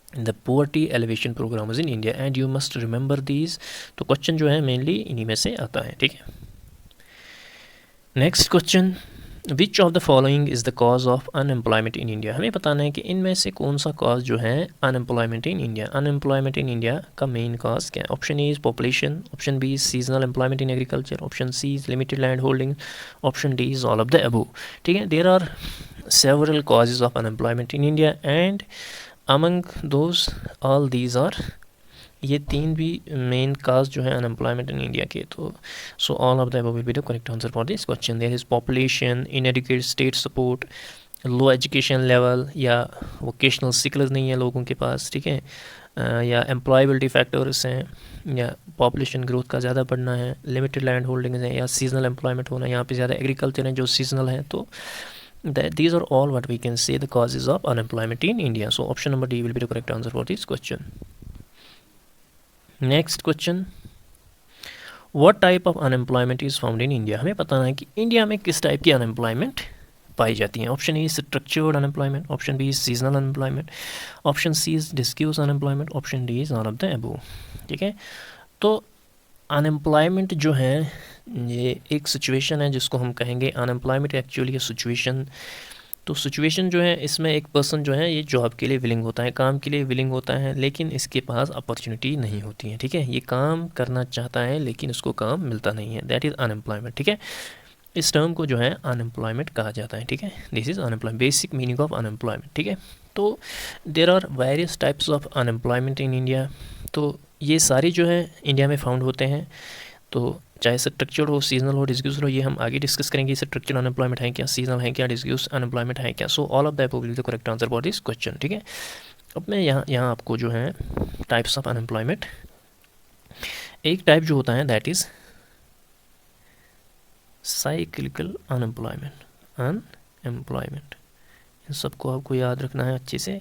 the poverty elevation programme in India and you must remember these. तो क्वेश्चन जो है मेनली इन्हीं में से आता है, ठीक है। Next question, which of the following is the cause of unemployment in India. हमें बताना है कि इनमें से कौन सा कॉज जो है unemployment in India. Unemployment in India का मेन कॉज क्या है? Option A is population, option B is seasonal employment in agriculture, option C is limited land holding, option D is all of the above, ठीक है। There are several causes of unemployment in India and among those all these are, ये तीन भी main काज जो है unemployment in India के। तो so all of the above will be the correct answer for this question. There is population, inadequate state support, low education level या vocational skills नहीं है लोगों के पास, ठीक है, या एम्प्लॉयबिलिटी फैक्टर्स हैं, या पॉपुलेशन ग्रोथ का ज़्यादा बढ़ना है, लिमिटेड लैंड होल्डिंग्स हैं, या सीजनल एम्प्लॉयमेंट होना, यहाँ पे ज़्यादा एग्रीकल्चर है जो सीजनल है। तो these are all what we can say the causes of unemployment in India. So option number D will be the correct answer for this question. Next question, what type of unemployment is found in India? हमें पता है कि India में किस type की unemployment पाई जाती हैं। Option A structured unemployment, option B seasonal unemployment, option C is disguised unemployment, option D is all of the above, ठीक है। तो अनएम्प्लॉयमेंट जो है ये एक सिचुएशन है जिसको हम कहेंगे अनएम्प्लॉयमेंट एक्चुअली सिचुएशन। तो सिचुएशन जो है इसमें एक पर्सन जो है ये जॉब के लिए विलिंग होता है, काम के लिए विलिंग होता है, लेकिन इसके पास अपॉर्चुनिटी नहीं होती है, ठीक है। ये काम करना चाहता है लेकिन इसको काम मिलता नहीं है, दैट इज़ अनएम्प्लॉयमेंट, ठीक है। इस टर्म को जो है अनएम्प्लॉयमेंट कहा जाता है, ठीक है। This is unemployment, basic meaning of unemployment, ठीक है। तो there are various types of unemployment in India. तो ये सारी जो है इंडिया में फाउंड होते हैं। तो चाहे स्ट्रक्चर्ड हो, सीजनल हो, डिस्क्यूज हो, ये हम आगे डिस्कस करेंगे। स्ट्रक्चर्ड अनएम्प्लॉयमेंट है क्या, सीजनल है क्या, डिस्क्यूज अनएम्प्लॉयमेंट है क्या। सो all of that will be the correct answer for this question, ठीक है। अब मैं यहाँ आपको जो है टाइप्स ऑफ अनएम्प्लॉयमेंट, एक टाइप जो होता है दैट इज़ साइक्लिकल अनएम्प्लॉयमेंट, इन सबको आपको याद रखना है अच्छे से।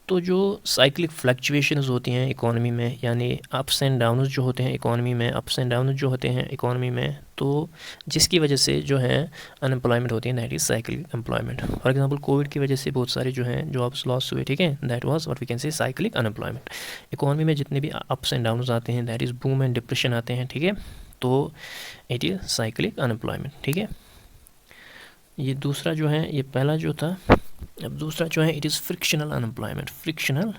तो जो साइक्लिक फ्लक्चुएशंस होती हैं इकोनॉमी में, यानी अप्स एंड डाउन्स जो होते हैं इकोनॉमी में, अप्स एंड डाउन्स जो होते हैं इकोनॉमी में, तो जिसकी वजह से जो है अनएम्प्लॉयमेंट होती है that is cyclic employment. For example Covid की वजह से बहुत सारे जो हैं जॉब्स लॉस हुए, ठीक है, that was what we can say cyclic unemployment. Economy में जितने भी अप्स एंड डाउन्स आते हैं that is boom and depression आते हैं, ठीक है, तो इट इज़ साइक्लिक अनएम्प्लॉयमेंट, ठीक है। ये दूसरा जो है, ये पहला जो था। अब दूसरा जो है it is frictional unemployment, frictional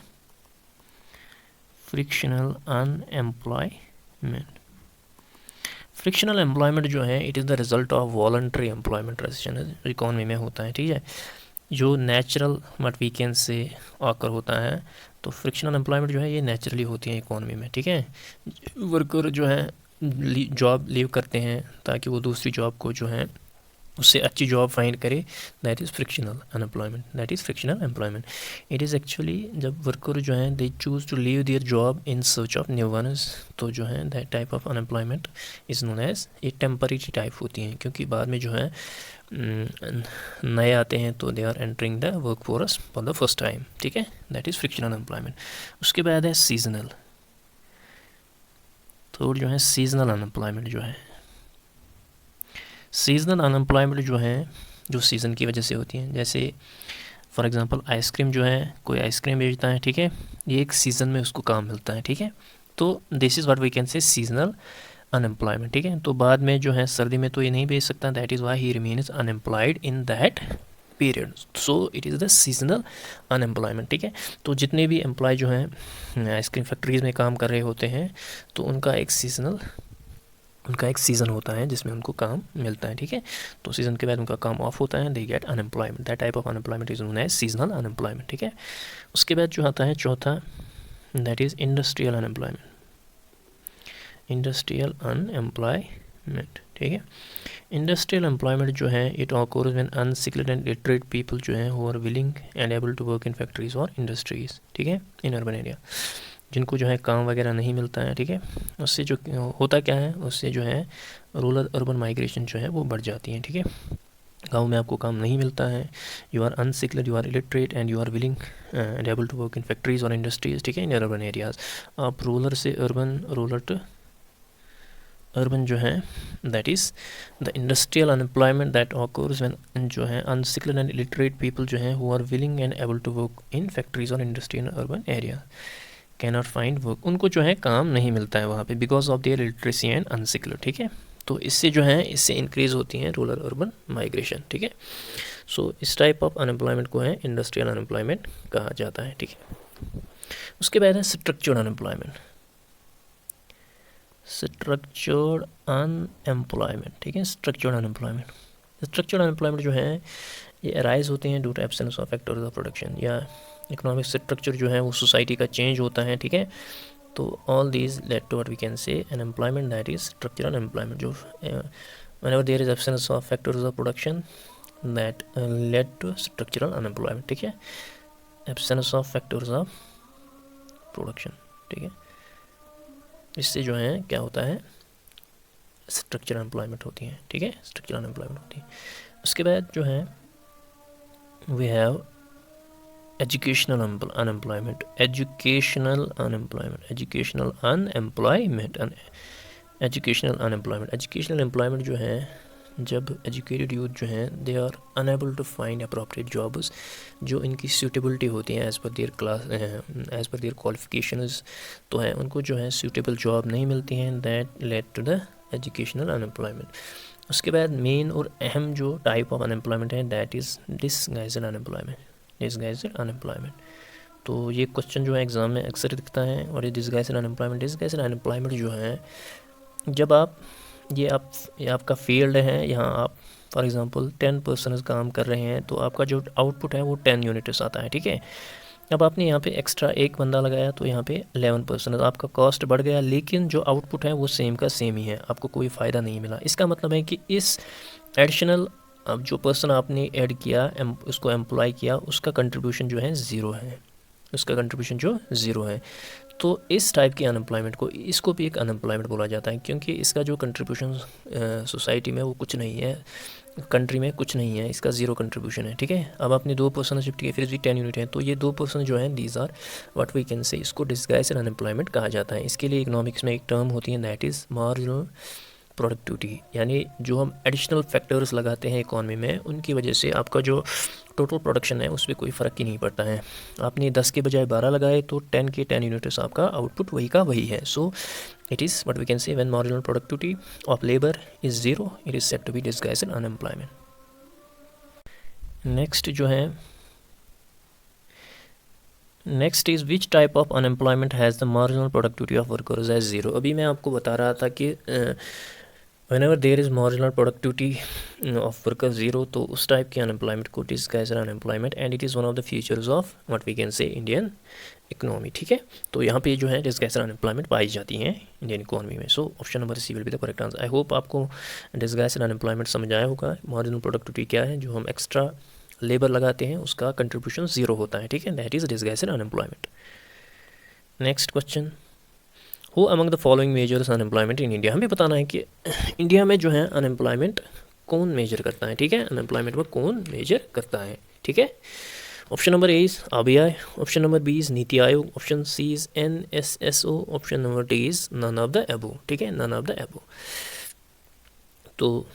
unemployment. Frictional employment जो है it is the result of voluntary employment transition, economy में होता है, ठीक है, जो natural what we can say occur होता है। तो फ्रिक्शनल एम्प्लॉयमेंट जो है ये नेचुरली होती है इकोनॉमी में, ठीक है। वर्कर जो है जॉब लीव करते हैं ताकि वो दूसरी जॉब को जो है उससे अच्छी जॉब फाइंड करे, that is frictional unemployment, that is frictional employment. It is actually जब वर्कर जो हैं they choose to leave their job in search of new ones, तो जो है that type of unemployment is known as, ये temporary type होती हैं क्योंकि बाद में जो है नए आते हैं तो they are entering the workforce for the first time, ठीक है, दैट इज़ फ्रिक्शनल अनएम्प्लॉयमेंट। उसके बाद है सीजनल, तो जो है सीजनल अनएम्प्लॉयमेंट जो है, सीजनल अनएम्प्लॉयमेंट जो है जो सीज़न की वजह से होती हैं। जैसे फॉर एग्ज़ाम्पल आइसक्रीम जो है, कोई आइसक्रीम बेचता है, ठीक है, ये एक सीज़न में उसको काम मिलता है, ठीक है। तो this is what we can say seasonal unemployment, ठीक है। तो बाद में जो है सर्दी में तो ये नहीं बेच सकता, that is why he remains unemployed in that period, so it is the seasonal unemployment, ठीक है। तो जितने भी एम्प्लॉय जो हैं आइसक्रीम फैक्ट्रीज़ में काम कर रहे होते हैं, तो उनका एक सीज़न होता है जिसमें उनको काम मिलता है, ठीक है। तो सीज़न के बाद उनका काम ऑफ होता है, they get unemployment, that type of unemployment is known as seasonal unemployment, ठीक है। उसके बाद जो आता है चौथा, that is industrial unemployment, industrial unemployment, ठीक है। इंडस्ट्रियल एम्प्लॉयमेंट जो है it occurs when unskilled and literate people जो है who are willing and able to work in factories और इंडस्ट्रीज़, ठीक है, इन अर्बन एरिया, जिनको जो है काम वगैरह नहीं मिलता है, ठीक है। उससे जो होता क्या है, उससे जो है रूरल अर्बन माइग्रेशन जो है वो बढ़ जाती है, ठीक है। गांव में आपको काम नहीं मिलता है, you are unskilled, you are illiterate and you are willing and able to work in factories और इंडस्ट्रीज़, ठीक है, इन अर्बन एरियाज़। आप रूरल से रूरल टू अर्बन जो है that is the industrial unemployment that occurs when जो है unskilled and illiterate people जो हैं who are willing and able to work in factories और industry in urban area can not find work, उनको जो है काम नहीं मिलता है वहाँ पे because of their literacy and unskilled, ठीक है। तो इससे जो है इससे इंक्रीज़ होती हैं रूरल अर्बन माइग्रेशन, ठीक है। सो इस टाइप ऑफ अनएम्प्लॉयमेंट को है इंडस्ट्रियल अनएम्प्लॉयमेंट कहा जाता है, ठीक है। उसके बाद है स्ट्रक्चर्ड अनएम्प्लॉयमेंट, स्ट्रक्चर्ड अनएम्प्लॉयमेंट, ठीक है। स्ट्रक्चर्ड अनएम्प्लॉयमेंट जो है ये अराइज होते हैं due to absence of factors of production, या इकोनॉमिक स्ट्रक्चर जो है वो सोसाइटी का चेंज होता है, ठीक है। तो all these led to what we can say unemployment that is structural unemployment, जो whenever there is absence of factors of production that led to structural unemployment, ठीक है। Absence of factors of production, ठीक है, इससे जो है क्या होता है स्ट्रक्चरल अनएम्प्लॉयमेंट होती है, ठीक है, स्ट्रक्चरल अनएम्प्लॉयमेंट होती है। उसके बाद जो है we have educational unemployment, educational employment जो है जब एजुकेटेड यूथ जो हैं they are unable to find appropriate jobs जो इनकी सूटेबिलिटी होती हैं as per their class as per their qualifications तो हैं, उनको जो है सूटेबल जॉब नहीं मिलती हैं, that led to the educational unemployment. उसके बाद मेन और अहम जो टाइप ऑफ अनएम्प्लॉयमेंट है दैट इज़ डिसगाइज्ड अनएम्प्लॉयमेंट। तो ये क्वेश्चन जो है एग्ज़ाम में अक्सर दिखता है, और ये डिसगाइज्ड अनएम्प्लॉयमेंट जो है जब आप ये आपका फील्ड है, यहाँ आप फॉर एग्ज़ाम्पल 10 पर्सन काम कर रहे हैं, तो आपका जो आउटपुट है वो 10 यूनिट्स आता है, ठीक है। अब आपने यहाँ पे एक्स्ट्रा एक बंदा लगाया तो यहाँ पे 11 पर्सन, आपका कॉस्ट बढ़ गया, लेकिन जो आउटपुट है वो सेम का सेम ही है, आपको कोई फ़ायदा नहीं मिला। इसका मतलब है कि इस एडिशनल अब जो पर्सन आपने ऐड किया उसको एम्प्लॉय किया, उसका कंट्रीब्यूशन जो है ज़ीरो है, उसका कंट्रीब्यूशन जो ज़ीरो है। तो इस टाइप के अनएम्प्लॉयमेंट को, इसको भी एक अनएम्प्लॉयमेंट बोला जाता है, क्योंकि इसका जो कंट्रीब्यूशन सोसाइटी में वो कुछ नहीं है, कंट्री में कुछ नहीं है, इसका ज़ीरो कंट्रीब्यूशन है, ठीक है। अब आपने 2 पर्सन शिफ्ट किए, फिर भी 10 यूनिट है, तो ये 2 पर्सन जो हैं these are what we can say, इसको डिसगाइज्ड अनएम्प्लॉयमेंट कहा जाता है। इसके लिए इकोनॉमिक्स में एक टर्म होती है दैट इज़ मार्जिनल प्रोडक्टिविटी, यानी जो हम एडिशनल फैक्टर्स लगाते हैं इकॉनमी में, उनकी वजह से आपका जो टोटल प्रोडक्शन है उस पर कोई फ़र्क ही नहीं पड़ता है। आपने 10 के बजाय 12 लगाए तो 10 के 10 यूनिट्स आपका आउटपुट वही का वही है। So it is what we can say when marginal productivity of labour is zero, it is said to be disguised unemployment. Next is which type of unemployment has the marginal productivity of workers as zero. अभी मैं आपको बता रहा था कि whenever there is marginal productivity of worker zero, तो उस type के अनएम्प्लॉयमेंट को disguised unemployment, and it is one of the features of what we can say Indian economy, ठीक है। तो यहाँ पे जो है डिसगाइज्ड अनएम्प्लॉयमेंट पाई जाती हैं इंडियन इकोनॉमी में। So option number C will be the correct answer. I hope आपको डिसगाइज्ड अनएम्प्लॉयमेंट समझ आया होगा। मार्जिनल प्रोडक्टिविटी क्या है, जो हम एक्स्ट्रा लेबर लगाते हैं उसका कंट्रीब्यूशन ज़ीरो होता है, ठीक है, that is disguised unemployment. Next question, who among the following measures unemployment in India. हमें बताना है कि इंडिया में जो है अनएम्प्लॉयमेंट कौन मेजर करता है, ठीक है, अनएम्प्लॉयमेंट को कौन मेजर करता है, ठीक है। Option number A is RBI, option number B is Niti Aayog, option C is NSSO, option number D is none of the above, ठीक है, नन ऑफ द अबव। तो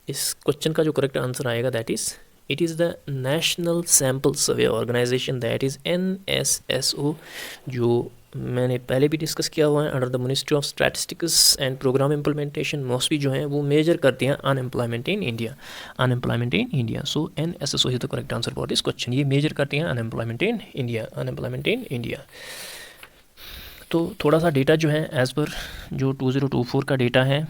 इस क्वेश्चन का जो करेक्ट आंसर आएगा that is it is the national sample survey organisation that is NSSO, जो मैंने पहले भी डिस्कस किया हुआ है, under the ministry of statistics and programme implementation. Mostly जो है वो मेजर करते हैं unemployment in India, unemployment in India. So NSSO is the correct answer for this question. ये मेजर करते हैं unemployment in India, unemployment in India. तो थोड़ा सा डेटा जो है एज़ पर जो 2024 का डेटा है,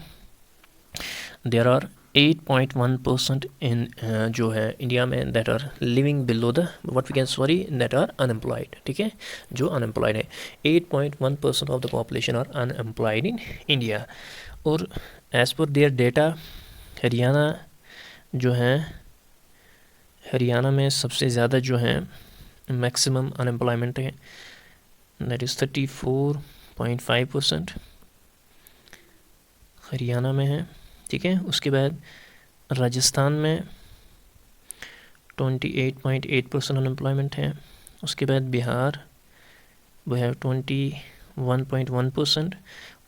देयर आर 8.1% इन जो है इंडिया में that are living below the what we can sorry that are unemployed, ठीक है, जो अनएम्प्लॉयड है 8.1% of the population are unemployed in India. और as per their data Haryana जो है, हरियाणा में सबसे ज़्यादा जो है मैक्सिमम अनएम्प्लॉयमेंट है, दैट इज़ 34.5% हरियाणा में है, ठीक है। उसके बाद राजस्थान में 28.8% अनएम्प्लॉयमेंट है। उसके बाद बिहार वो है 21.1%।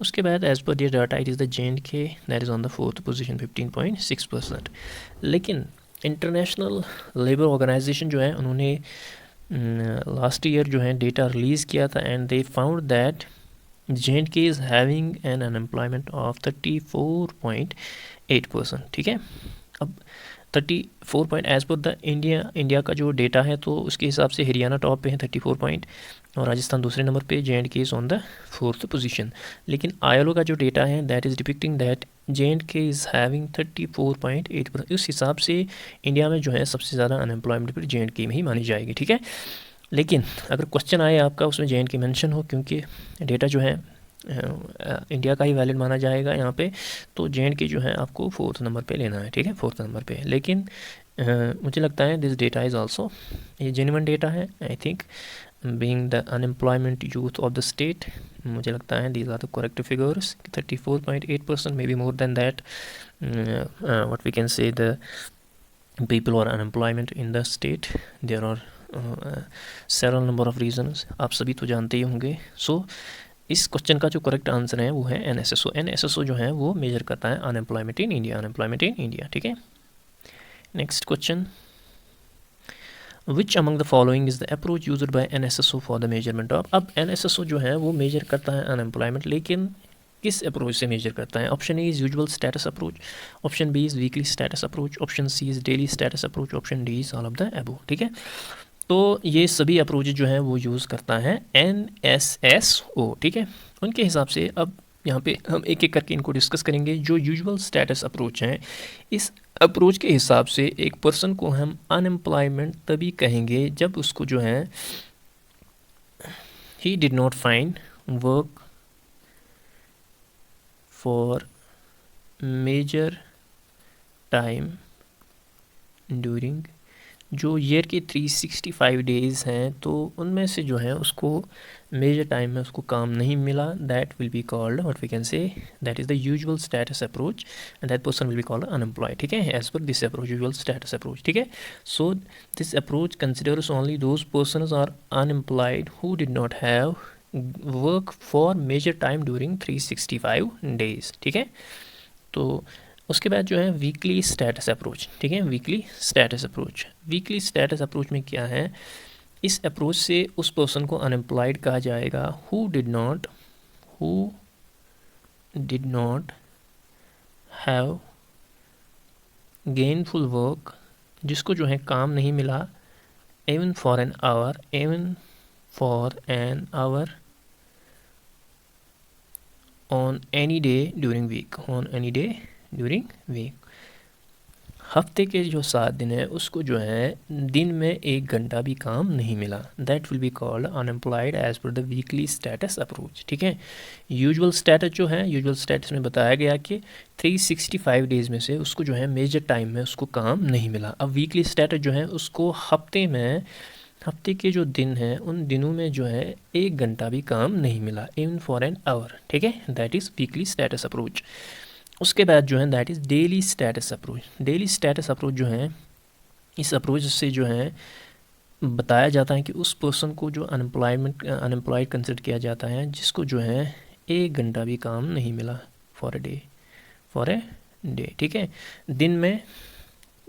उसके बाद as per their data it is the JNK that is on the 4th position 15.6%। लेकिन इंटरनेशनल लेबर ऑर्गेनाइजेशन जो है उन्होंने लास्ट ईयर जो है डेटा रिलीज़ किया था and they found that JNK is having an unemployment of 34.8%, ठीक है। अब 34 एज़ पर द इंडिया का जो डेटा है तो उसके हिसाब से हरियाणा टॉप पे है 34 और राजस्थान दूसरे नंबर पे, JNK is on the 4th position. लेकिन ILO का जो डेटा है that is depicting that JNK is having 34.8%। उस हिसाब से इंडिया में जो है सबसे ज़्यादा अनएम्प्लॉयमेंट फिर JNK में ही मानी जाएगी, ठीक है। लेकिन अगर क्वेश्चन आए आपका उसमें JNK मेंशन हो, क्योंकि डेटा जो है इंडिया का ही वैलिड माना जाएगा यहाँ पे, तो JNK जो है आपको 4th नंबर पे लेना है, ठीक है, 4th नंबर पे। लेकिन मुझे लगता है दिस डेटा इज़ आल्सो ये जेन्युइन डेटा है, I think, being the unemployment youth of the state. मुझे लगता है these are the correct figures. 34.8%, may be more than that, what we can say the people are unemployment in the state. There are several number of reasons, आप सभी तो जानते ही होंगे। सो इस question का जो करेक्ट आंसर है वो है NSSO जो है वो मेजर करता है unemployment in India, unemployment in India, ठीक है। Next question, which among the following is the approach used by NSSO for the measurement of. अब NSSO जो है वो मेजर करता है अनएम्प्लॉयमेंट, लेकिन किस अप्रोच से मेजर करता है? Option A is usual status approach, option B is weekly status approach, option C is daily status approach, option D is all of the above, ठीक है। तो ये सभी अप्रोच जो है वो यूज़ करता है NSSO, ठीक है। उनके हिसाब से अब यहाँ पे हम एक एक करके इनको डिस्कस करेंगे। जो यूजुअल स्टेटस अप्रोच है, इस अप्रोच के हिसाब से एक पर्सन को हम अनएम्प्लॉयमेंट तभी कहेंगे जब उसको जो है he did not find work for major time during, जो ईयर के 365 डेज़ हैं तो उनमें से जो है उसको मेजर टाइम में उसको काम नहीं मिला, that will be called what we can say that is the usual status approach and that person will be called unemployed, ठीक है, as per this approach, usual status approach, ठीक है। So this approach considers only those persons are unemployed who did not have work for major time during 365 days, ठीक है। तो उसके बाद जो है वीकली स्टेटस अप्रोच, ठीक है, weekly status approach. Weekly status approach में क्या है, इस अप्रोच से उस पर्सन को अनएम्प्लॉयड कहा जाएगा who did not have gainful work, जिसको जो है काम नहीं मिला, even for an hour on any day during week, हफ्ते के जो 7 दिन है उसको जो है दिन में 1 घंटा भी काम नहीं मिला, that will be called unemployed as per the weekly status approach, ठीक है। यूजुअल स्टेटस जो है, यूजुअल स्टेटस में बताया गया कि 365 डेज़ में से उसको जो है मेजर टाइम में उसको काम नहीं मिला। अब वीकली स्टेटस जो है उसको हफ्ते के जो दिन हैं उन दिनों में जो है 1 घंटा भी काम नहीं मिला, इवन फॉर एन आवर, ठीक है, that is weekly status approach. उसके बाद जो है that is daily status approach. Daily status approach जो है, इस अप्रोच से जो है बताया जाता है कि उस पर्सन को जो अनएम्प्लॉयड कंसिडर किया जाता है जिसको जो है 1 घंटा भी काम नहीं मिला फॉर ए डे, ठीक है। दिन में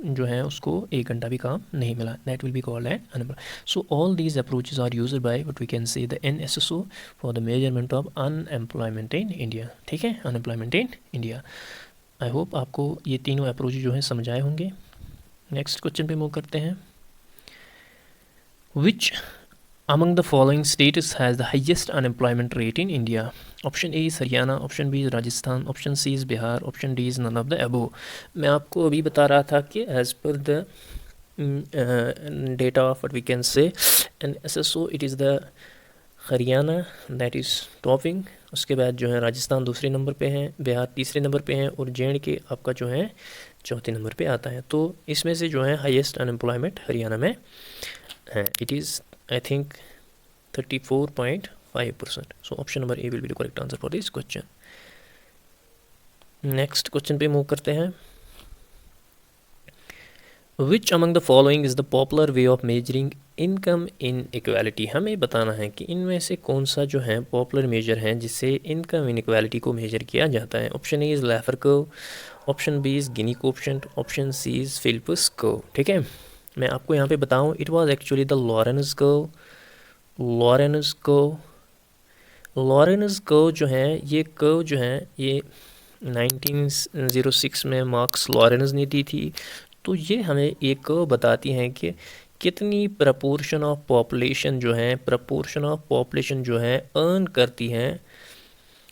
जो है उसको 1 घंटा भी काम नहीं मिला, that will be called an unemployed. So all these approaches are used by what we can say the NSSO for the measurement of unemployment in India, ठीक है, unemployment in India. I hope आपको ये तीनों approach जो हैं समझ आए होंगे। नेक्स्ट क्वेश्चन पे मूव करते हैं। विच among the following states has the highest unemployment rate in India? Option A is Haryana, option B is Rajasthan, option C is Bihar, option D is none of the above. मैं आपको अभी बता रहा था कि as per the data of what we can say NSSO, it is the Haryana that is topping, उसके बाद जो है राजस्थान दूसरे नंबर पे है, बिहार तीसरे नंबर पे है और JNK आपका जो है चौथे नंबर पे आता है। तो इसमें से जो है हाईएस्ट अनएम्प्लॉयमेंट हरियाणा में है, it is I think 34.5%. So option number A will be the correct answer for this question. Next question पे मूव करते हैं। Which among the following is the popular way of measuring income inequality? हमें बताना है कि इनमें से कौन सा जो है पॉपुलर मेजर है जिससे इनकम इनइक्वालिटी को मेजर किया जाता है। Option A is Laffer curve, option B is Gini coefficient, option C is Phillips curve, ठीक है। मैं आपको यहाँ पे बताऊँ, it was actually the Lorenz curve. Lorenz curve जो है, ये कर्व जो है ये 1906 में मार्क्स लॉरेंस ने दी थी। तो ये हमें एक कर्व बताती हैं कि कितनी प्रपोर्शन ऑफ पॉपुलेशन जो है अर्न करती हैं।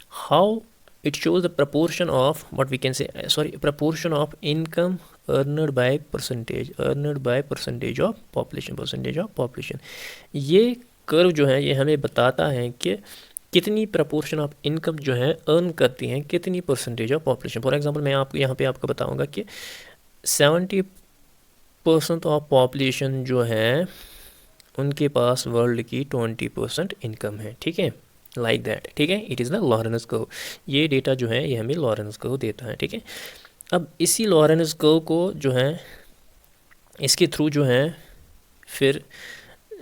How it shows the proportion of what we can say proportion of income earned by percentage of population। ये कर्व जो है ये हमें बताता है कि कितनी प्रपोर्शन ऑफ इनकम जो है अर्न करती हैं कितनी percentage of population. For example मैं आपको यहाँ पे आपको बताऊँगा कि 70% ऑफ पॉपुलेशन जो है उनके पास वर्ल्ड की 20% इनकम है, ठीक है, लाइक दैट, ठीक है। It is the Lorenz curve. ये डेटा जो है ये हमें लॉरेंस कर्व देता है, ठीक है। अब इसी लॉरेंस कर्व को जो है इसके थ्रू जो है फिर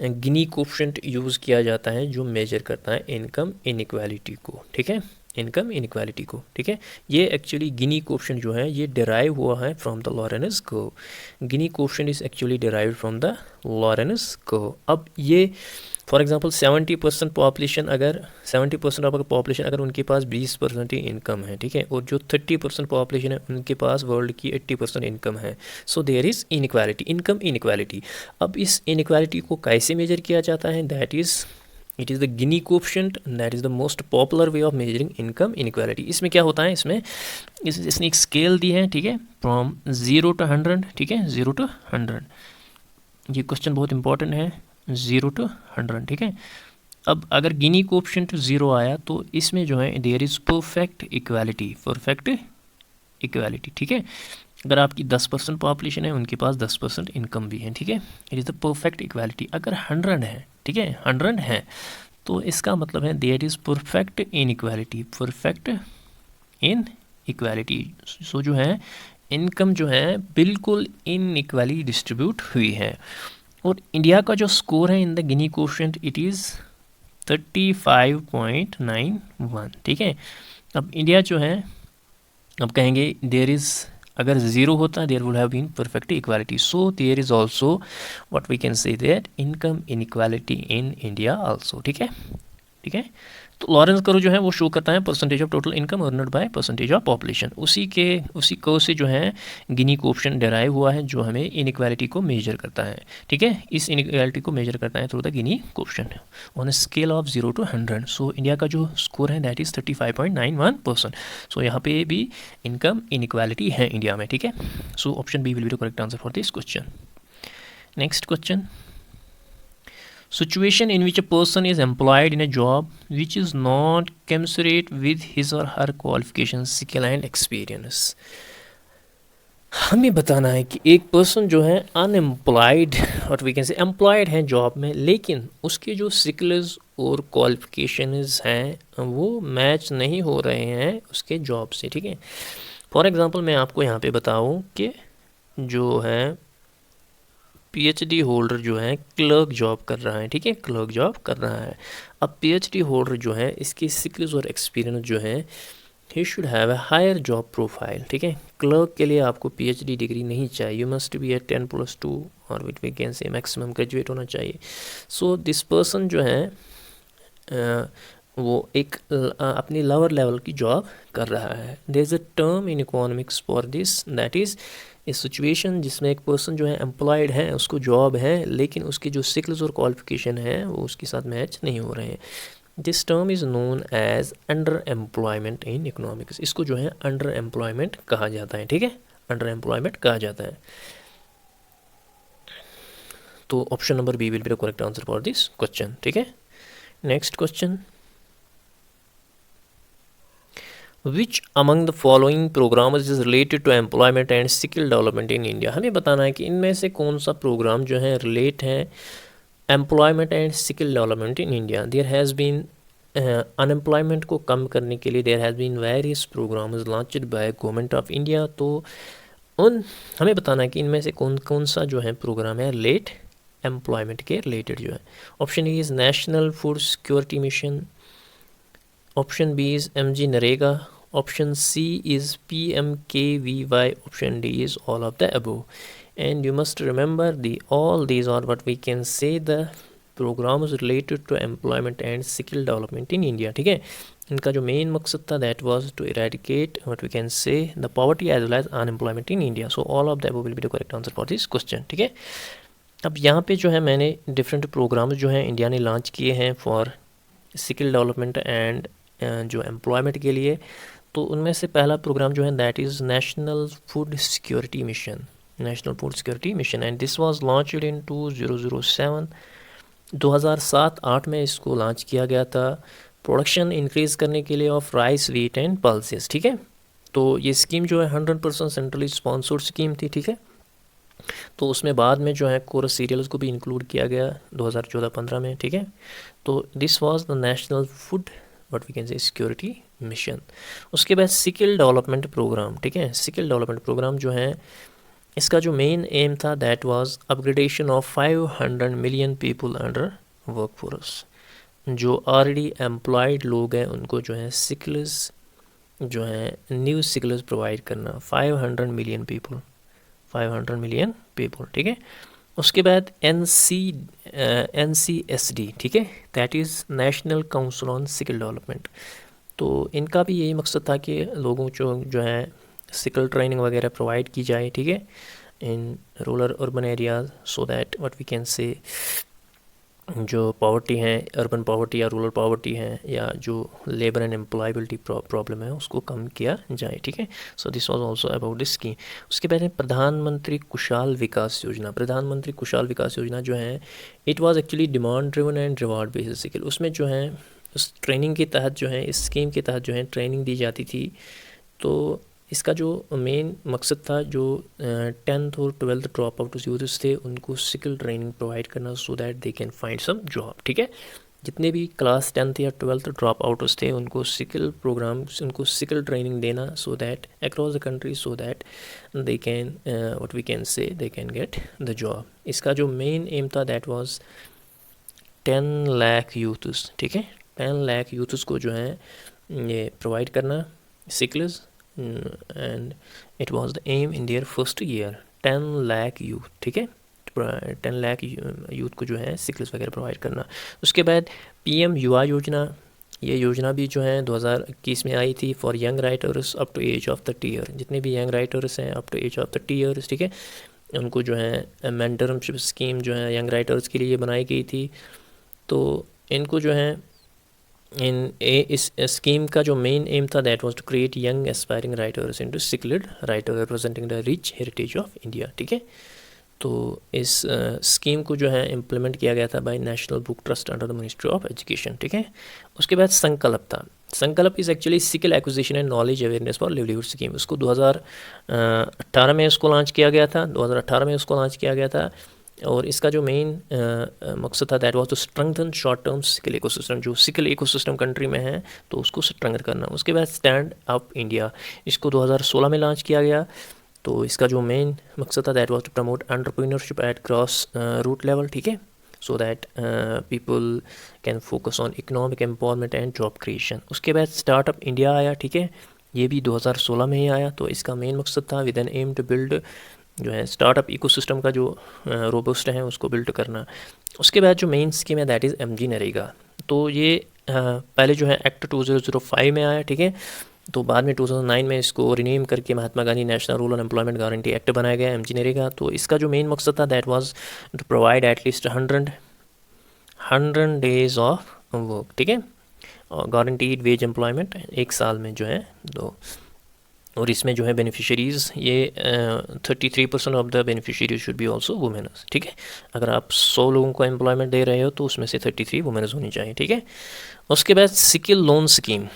गिनी कोएफिशिएंट यूज़ किया जाता है जो मेजर करता है इनकम इनइक्वालिटी को, ठीक है, इनकम इनइक्वालिटी को, ठीक है। ये एक्चुअली गिनी कोएफिशिएंट जो है ये डिराइव हुआ है from the Lorenz curve. Guinea coefficient is actually derived from the Lorenz curve. अब ये फॉर एग्जांपल 70% पॉपुलेशन अगर 70% ऑफ पॉपुलेशन अगर उनके पास 20% ही इनकम है, ठीक है, और जो 30% पॉपुलेशन है उनके पास वर्ल्ड की 80% इनकम है। So there is inequality, income inequality. अब इस इनइक्वालिटी को कैसे मेजर किया जाता है? That is it is the Gini coefficient, that is the most popular way of measuring income inequality. इसमें क्या होता है, इसने एक स्केल दी है, ठीक है, फ्रॉम 0 to 100, ठीक है, 0 to 100। ये क्वेश्चन बहुत इंपॉर्टेंट है, 0 to 100, ठीक है। अब अगर गिनी कोएफिशिएंट 0 आया तो इसमें जो है देयर इज़ परफेक्ट इक्वालिटी, ठीक है। अगर आपकी 10% पॉपुलेशन है उनके पास 10% इनकम भी है, ठीक है, it is the perfect equality. अगर 100 है, ठीक है, 100 है तो इसका मतलब है देयर इज़ परफेक्ट इनइक्वालिटी, सो जो है इनकम जो है बिल्कुल इनइक्वली डिस्ट्रीब्यूट हुई है। और इंडिया का जो स्कोर है in the Gini coefficient it is 35.91, ठीक है। अब इंडिया जो है, अब कहेंगे देयर इज़, अगर 0 होता there would have been perfect equality, so there is also what we can say that income inequality in India also, ठीक है। तो लॉरेंस कर्व जो है वो शो करता है percentage of total income earned by percentage of population. उसी curve से जो है गिनी कोएफिशिएंट डिराइव हुआ है जो हमें इनइक्वालिटी को मेजर करता है, ठीक है। इस इनइक्वालिटी को मेजर करता है through the Gini coefficient on a scale of 0 to 100। So India का जो स्कोर है दैट इज़ 35.91%। सो यहाँ पे भी इनकम इनइक्वालिटी है इंडिया में, ठीक है। So option B will be the correct answer for this question. Next question, situation in which a person is employed in a job which is not commensurate with his or her qualifications, skill and experience। हमें बताना है कि एक person जो है unemployed और we can से employed है जॉब में, लेकिन उसके जो स्किल्स और क्वालिफिकेशंस हैं वो मैच नहीं हो रहे हैं उसके जॉब से, ठीक है। फॉर एग्जांपल मैं आपको यहाँ पे बताऊँ कि जो है PhD होल्डर जो है क्लर्क जॉब कर रहा है, ठीक है, क्लर्क जॉब कर रहा है। अब PhD होल्डर जो है इसकी स्किल्स और एक्सपीरियंस जो है he should have a higher job profile, ठीक है। क्लर्क के लिए आपको PhD डिग्री नहीं चाहिए, यू मस्ट बी ए 10+2 और with we can say maximum graduate होना चाहिए। सो दिस पर्सन जो है वो एक अपनी लोअर लेवल की जॉब कर रहा है। There is a term in economics for this, that is इस सिचुएशन जिसमें एक पर्सन जो है एम्प्लॉयड है, उसको जॉब है, लेकिन उसकी जो स्किल्स और क्वालिफिकेशन है वो उसके साथ मैच नहीं हो रहे हैं। This term is known as underemployment in economics. इसको जो है अंडर एम्प्लॉयमेंट कहा जाता है, ठीक है, अंडर एम्प्लॉयमेंट कहा जाता है। तो option number B will be the correct answer for this question, ठीक है। Next question, which among the following programmes is related to employment and skill development in India. हमें बताना है कि इनमें से कौन सा प्रोग्राम जो है रिलेट है employment and skill development in India. There has been unemployment को कम करने के लिए there has been various programmes launched by government of India. तो हमें बताना है कि इनमें से कौन कौन सा जो है प्रोग्राम है रिलेट एम्प्लॉयमेंट के रिलेटेड जो है। Option A is national food security mission, option B is MG NREGA, option C is PMKVY, option D is all of the above. And you must remember all these are what we can say the programs related to employment and skill development in India, ठीक है। इनका जो main मकसद था that was to eradicate what we can say the poverty as well as unemployment in India. So all of the above will be the correct answer for this question, ठीक है। अब यहाँ पे जो है मैंने डिफरेंट प्रोग्राम्स जो हैं इंडिया ने लॉन्च किए हैं फॉर स्किल डेवलपमेंट एंड जो एम्प्लॉयमेंट के लिए। तो उनमें से पहला प्रोग्राम जो है that is national food security mission, national food security mission, and this was launched in 2007, 2007-8 में इसको लॉन्च किया गया था प्रोडक्शन इंक्रीज़ करने के लिए of rice, wheat and pulses, ठीक है। तो ये स्कीम जो है 100% सेंट्रली स्पॉन्सर्ड स्कीम थी, ठीक है। तो उसमें बाद में जो है कोरस सीरियल्स को भी इंक्लूड किया गया 2014-15 में, ठीक है। तो this was the national food what we can say security mission. उसके बाद स्किल डेवलपमेंट प्रोग्राम, ठीक है। स्किल डेवलपमेंट प्रोग्राम जो है इसका जो मेन एम था that was upgradation of 500 million people under work force. जो ऑलरेडी एम्प्लॉयड लोग हैं उनको जो है स्किल्स जो है न्यू स्किल्स प्रोवाइड करना 500 मिलियन पीपल, 500 मिलियन पीपल, ठीक है। उसके बाद NCSD, ठीक है, that is national council on skill development. तो इनका भी यही मकसद था कि लोगों जो है स्किल ट्रेनिंग वगैरह प्रोवाइड की जाए, ठीक है, in rural urban areas, so that what we can say जो पॉवर्टी है, अर्बन पॉवर्टी या रूरल पॉवर्टी है, या जो लेबर एंड एम्प्लॉयबिलिटी प्रॉब्लम है उसको कम किया जाए, ठीक है। So this was also about this scheme. उसके बाद है प्रधानमंत्री कुशल विकास योजना। प्रधानमंत्री कुशल विकास योजना जो है it was actually demand driven and reward based skill. उसमें जो है उस ट्रेनिंग के तहत जो है इस स्कीम के तहत जो है ट्रेनिंग दी जाती थी। तो इसका जो मेन मकसद था जो 10th और 12th ड्रॉप आउट यूथ्स थे उनको स्किल ट्रेनिंग प्रोवाइड करना so that they can find some job, ठीक है। जितने भी क्लास 10th या 12th ड्रॉप आउटर्स थे उनको स्किल प्रोग्राम्स, उनको स्किल ट्रेनिंग देना so that across the country so that they can what we can say they can get the job. इसका जो मेन एम था दैट वाज 10 लाख यूथ्स, ठीक है, 10 लाख यूथ्स को जो है ये प्रोवाइड करना skills, and it was the aim in their first year 10 lakh youth, ठीक है, 10 लाख यूथ को जो है स्किल्स वगैरह प्रोवाइड करना। उसके बाद PM युवा योजना, ये योजना भी जो है 2021 में आई थी for young writers up to age of 30 year. जितने भी यंग राइटर्स हैं up to age of 30 years, ठीक है, उनको जो है मेंटरशिप स्कीम जो है यंग राइटर्स के लिए बनाई गई थी। तो इनको जो है इस स्कीम का जो मेन एम था that was to create young aspiring writers into skilled writer representing the rich heritage of India, ठीक है। तो इस स्कीम को जो है इम्प्लीमेंट किया गया था by national book trust under the ministry of education, ठीक है। उसके बाद संकल्प था। Sankalp is actually skill acquisition and knowledge awareness for livelihood scheme. उसको 2018 में इसको लॉन्च किया गया था, 2018 में उसको लॉन्च किया गया था। और इसका जो मेन मकसद था that was to strengthen short term skill ecosystem. जो स्किल इकोसिस्टम कंट्री में है तो उसको स्ट्रेंथन करना। उसके बाद स्टैंड अप इंडिया, इसको 2016 में लॉन्च किया गया। तो इसका जो मेन मकसद था that was to promote entrepreneurship at cross root level, ठीक है, so that people can focus on economic empowerment and job creation. उसके बाद स्टार्टअप इंडिया आया, ठीक है, ये भी 2016 में ही आया। तो इसका मेन मकसद था with an aim to build जो है स्टार्टअप इकोसिस्टम का जो रोबस्ट है उसको बिल्ड करना। उसके बाद जो मेन स्कीम है दैट इज़ एमजी नरेगा। तो ये पहले जो है एक्ट 2005 में आया, ठीक है। तो बाद में 2009 में इसको रिनेम करके Mahatma Gandhi national rural employment guarantee act बनाया गया, एमजी नरेगा। तो इसका जो मेन मकसद था that was to provide at least 100 days of work, ठीक है, गारंटीड वेज एम्प्लॉयमेंट 1 साल में जो है दो। और इसमें जो है बेनिफिशरीज़ ये 33% of the beneficiaries should be also womens, ठीक है। अगर आप 100 लोगों को एम्प्लॉयमेंट दे रहे हो तो उसमें से 33 वुमेन्स होनी चाहिए, ठीक है। उसके बाद skill loan scheme.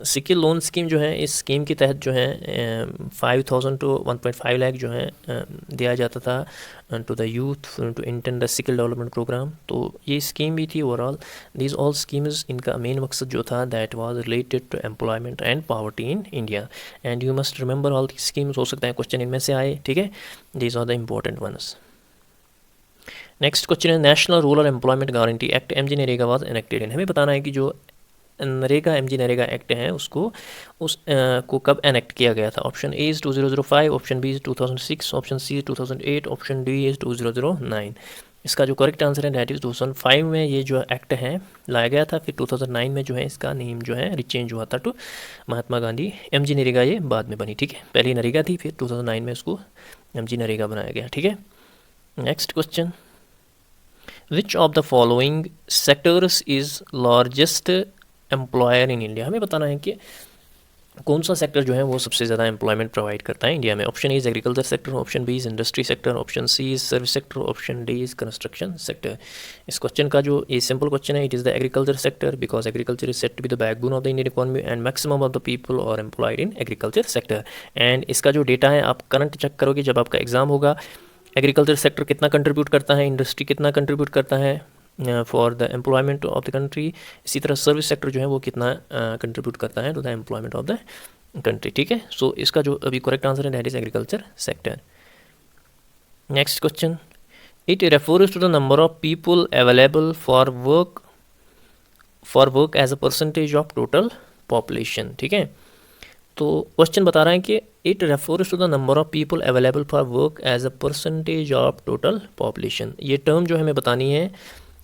Skill loan scheme जो है, इस स्कीम के तहत जो है 5,000 to 1.5 लाख जो है दिया जाता था to the youth to intend the skill development program. तो ये स्कीम भी थी ओवरऑल। दीज ऑल स्कीम्स, इनका मेन मकसद जो था that was related to employment and poverty in India. And you must remember all the schemes. हो सकता है क्वेश्चन इनमें से आए, ठीक है। These are the important ones. Next question है national rural employment guarantee act MG NREGA was enacted इन। हमें बताना है कि जो नरेगा एमजी नरेगा एक्ट है उसको को कब एनेक्ट किया गया था। Option A is 2005, option B is 2006, option C is 2008, option D is 2009। इसका जो करेक्ट आंसर है दैट इज़ 2005 में ये जो एक्ट है लाया गया था। फिर 2009 में जो है इसका नेम जो है रिचेंज हुआ था टू महात्मा गांधी एमजी नरेगा। ये बाद में बनी, ठीक है। पहले नरेगा थी, फिर 2009 में इसको एमजी नरेगा बनाया गया, ठीक है। Next question, which of the following sectors is largest employer in India. हमें बताना है कि कौन सा सेक्टर जो है वो सबसे ज़्यादा एम्प्लॉयमेंट प्रोवाइड करता है इंडिया में। Option A is agriculture sector, option B is industry sector, option C is service sector, option D is construction sector. इस क्वेश्चन का जो ये सिंपल क्वेश्चन है, it is the agriculture sector because agriculture is set to be the backbone of the Indian economy and maximum of the people are employed in agriculture sector. And इसका जो data है आप current check करोगे जब आपका exam होगा। Agriculture sector कितना contribute करता है, इंडस्ट्री कितना कंट्रीब्यूट करता है for the employment of the country. इसी तरह सर्विस सेक्टर जो है वो कितना कंट्रीब्यूट करता है to the employment of the country, ठीक है। सो इसका जो अभी करेक्ट आंसर है that is agriculture sector. Next question, it refers to the number of people available for work as a percentage of total population, ठीक है। तो question बता रहा है कि it refers to the number of people available for work as a percentage of total population. ये term जो हमें बतानी है,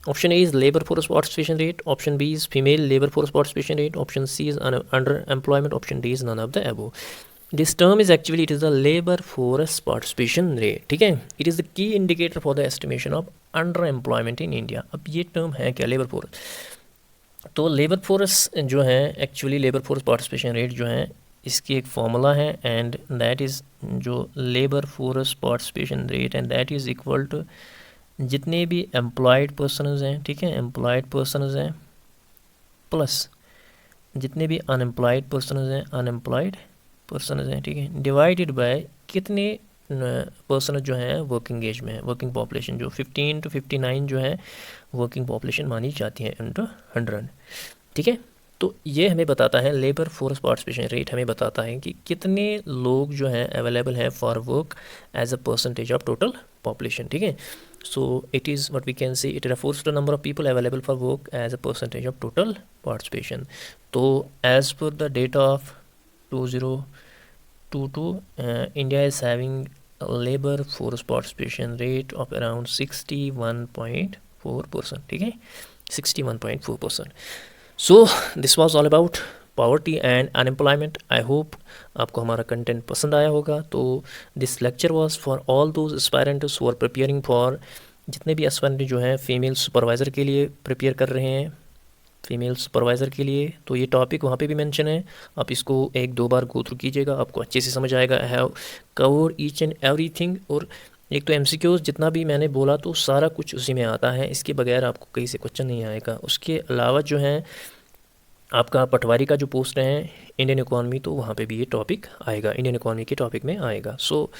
option A is labour force participation rate, option B is female labour force participation rate, option C is underemployment, option D is none of the above. This term is actually it is the labour force participation rate, ठीक है। It is the key indicator for the estimation of underemployment in India. अब ये term है क्या, labour force. तो labour force जो है actually labour force participation rate जो है इसकी एक फॉर्मूला है एंड दैट इज़ जो labour force participation rate and that is equal to जितने भी एम्प्लॉयड पर्सनस हैं, ठीक है, एम्प्लॉयड पर्सनस हैं प्लस जितने भी अनएम्प्लॉयड पर्सनस हैं, ठीक है, डिवाइडेड बाय कितने पर्सन जो हैं वर्किंग एज में है, वर्किंग पॉपुलेशन जो 15 to 59 जो है वर्किंग पॉपुलेशन मानी जाती है इंटू 100, ठीक है। तो ये हमें बताता है लेबर फोर्स पार्टिसिपेशन रेट हमें बताता है कि कितने लोग जो हैं अवेलेबल हैं for work as a percentage of total population, ठीक है। So it is what we can say, it refers to the number of people available for work as a percentage of total participation. So as per the data of 2022, India is having a labor force participation rate of around 61.4%, ठीक है, 61.4%. So this was all about poverty and unemployment. I hope आपको हमारा content पसंद आया होगा। तो this lecture was for all those aspirants who are preparing for, जितने भी एस्पायरेंट जो हैं फीमेल सुपरवाइज़र के लिए प्रिपेयर कर रहे हैं, फीमेल सुपरवाइज़र के लिए। तो ये टॉपिक वहाँ पे भी मेंशन है, आप इसको 1-2 बार गो थ्रू कीजिएगा, आपको अच्छे से समझ आएगा। I have covered each and everything. और एक तो MCQs जितना भी मैंने बोला तो सारा कुछ उसी में आता है, इसके बगैर आपको कहीं से क्वेश्चन नहीं आएगा। उसके अलावा जो है आपका पटवारी का जो पोस्ट है इंडियन इकोनॉमी, तो वहाँ पे भी ये टॉपिक आएगा, इंडियन इकोनॉमी के टॉपिक में आएगा। सो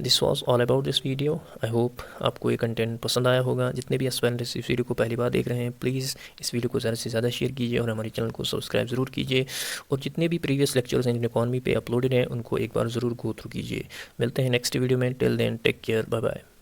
this was all about this video. I hope आपको ये कंटेंट पसंद आया होगा। जितने भी एस्पायरेंट इस वीडियो को पहली बार देख रहे हैं प्लीज़ इस वीडियो को ज़्यादा से ज़्यादा शेयर कीजिए और हमारे चैनल को सब्सक्राइब ज़रूर कीजिए। और जितने भी प्रीवियस लेक्चर्स इंडियन इकोनॉमी पे अपलोडेड हैं उनको एक बार ज़रूर गो थ्रू कीजिए। मिलते हैं नेक्स्ट वीडियो में। Till then take care, bye bye.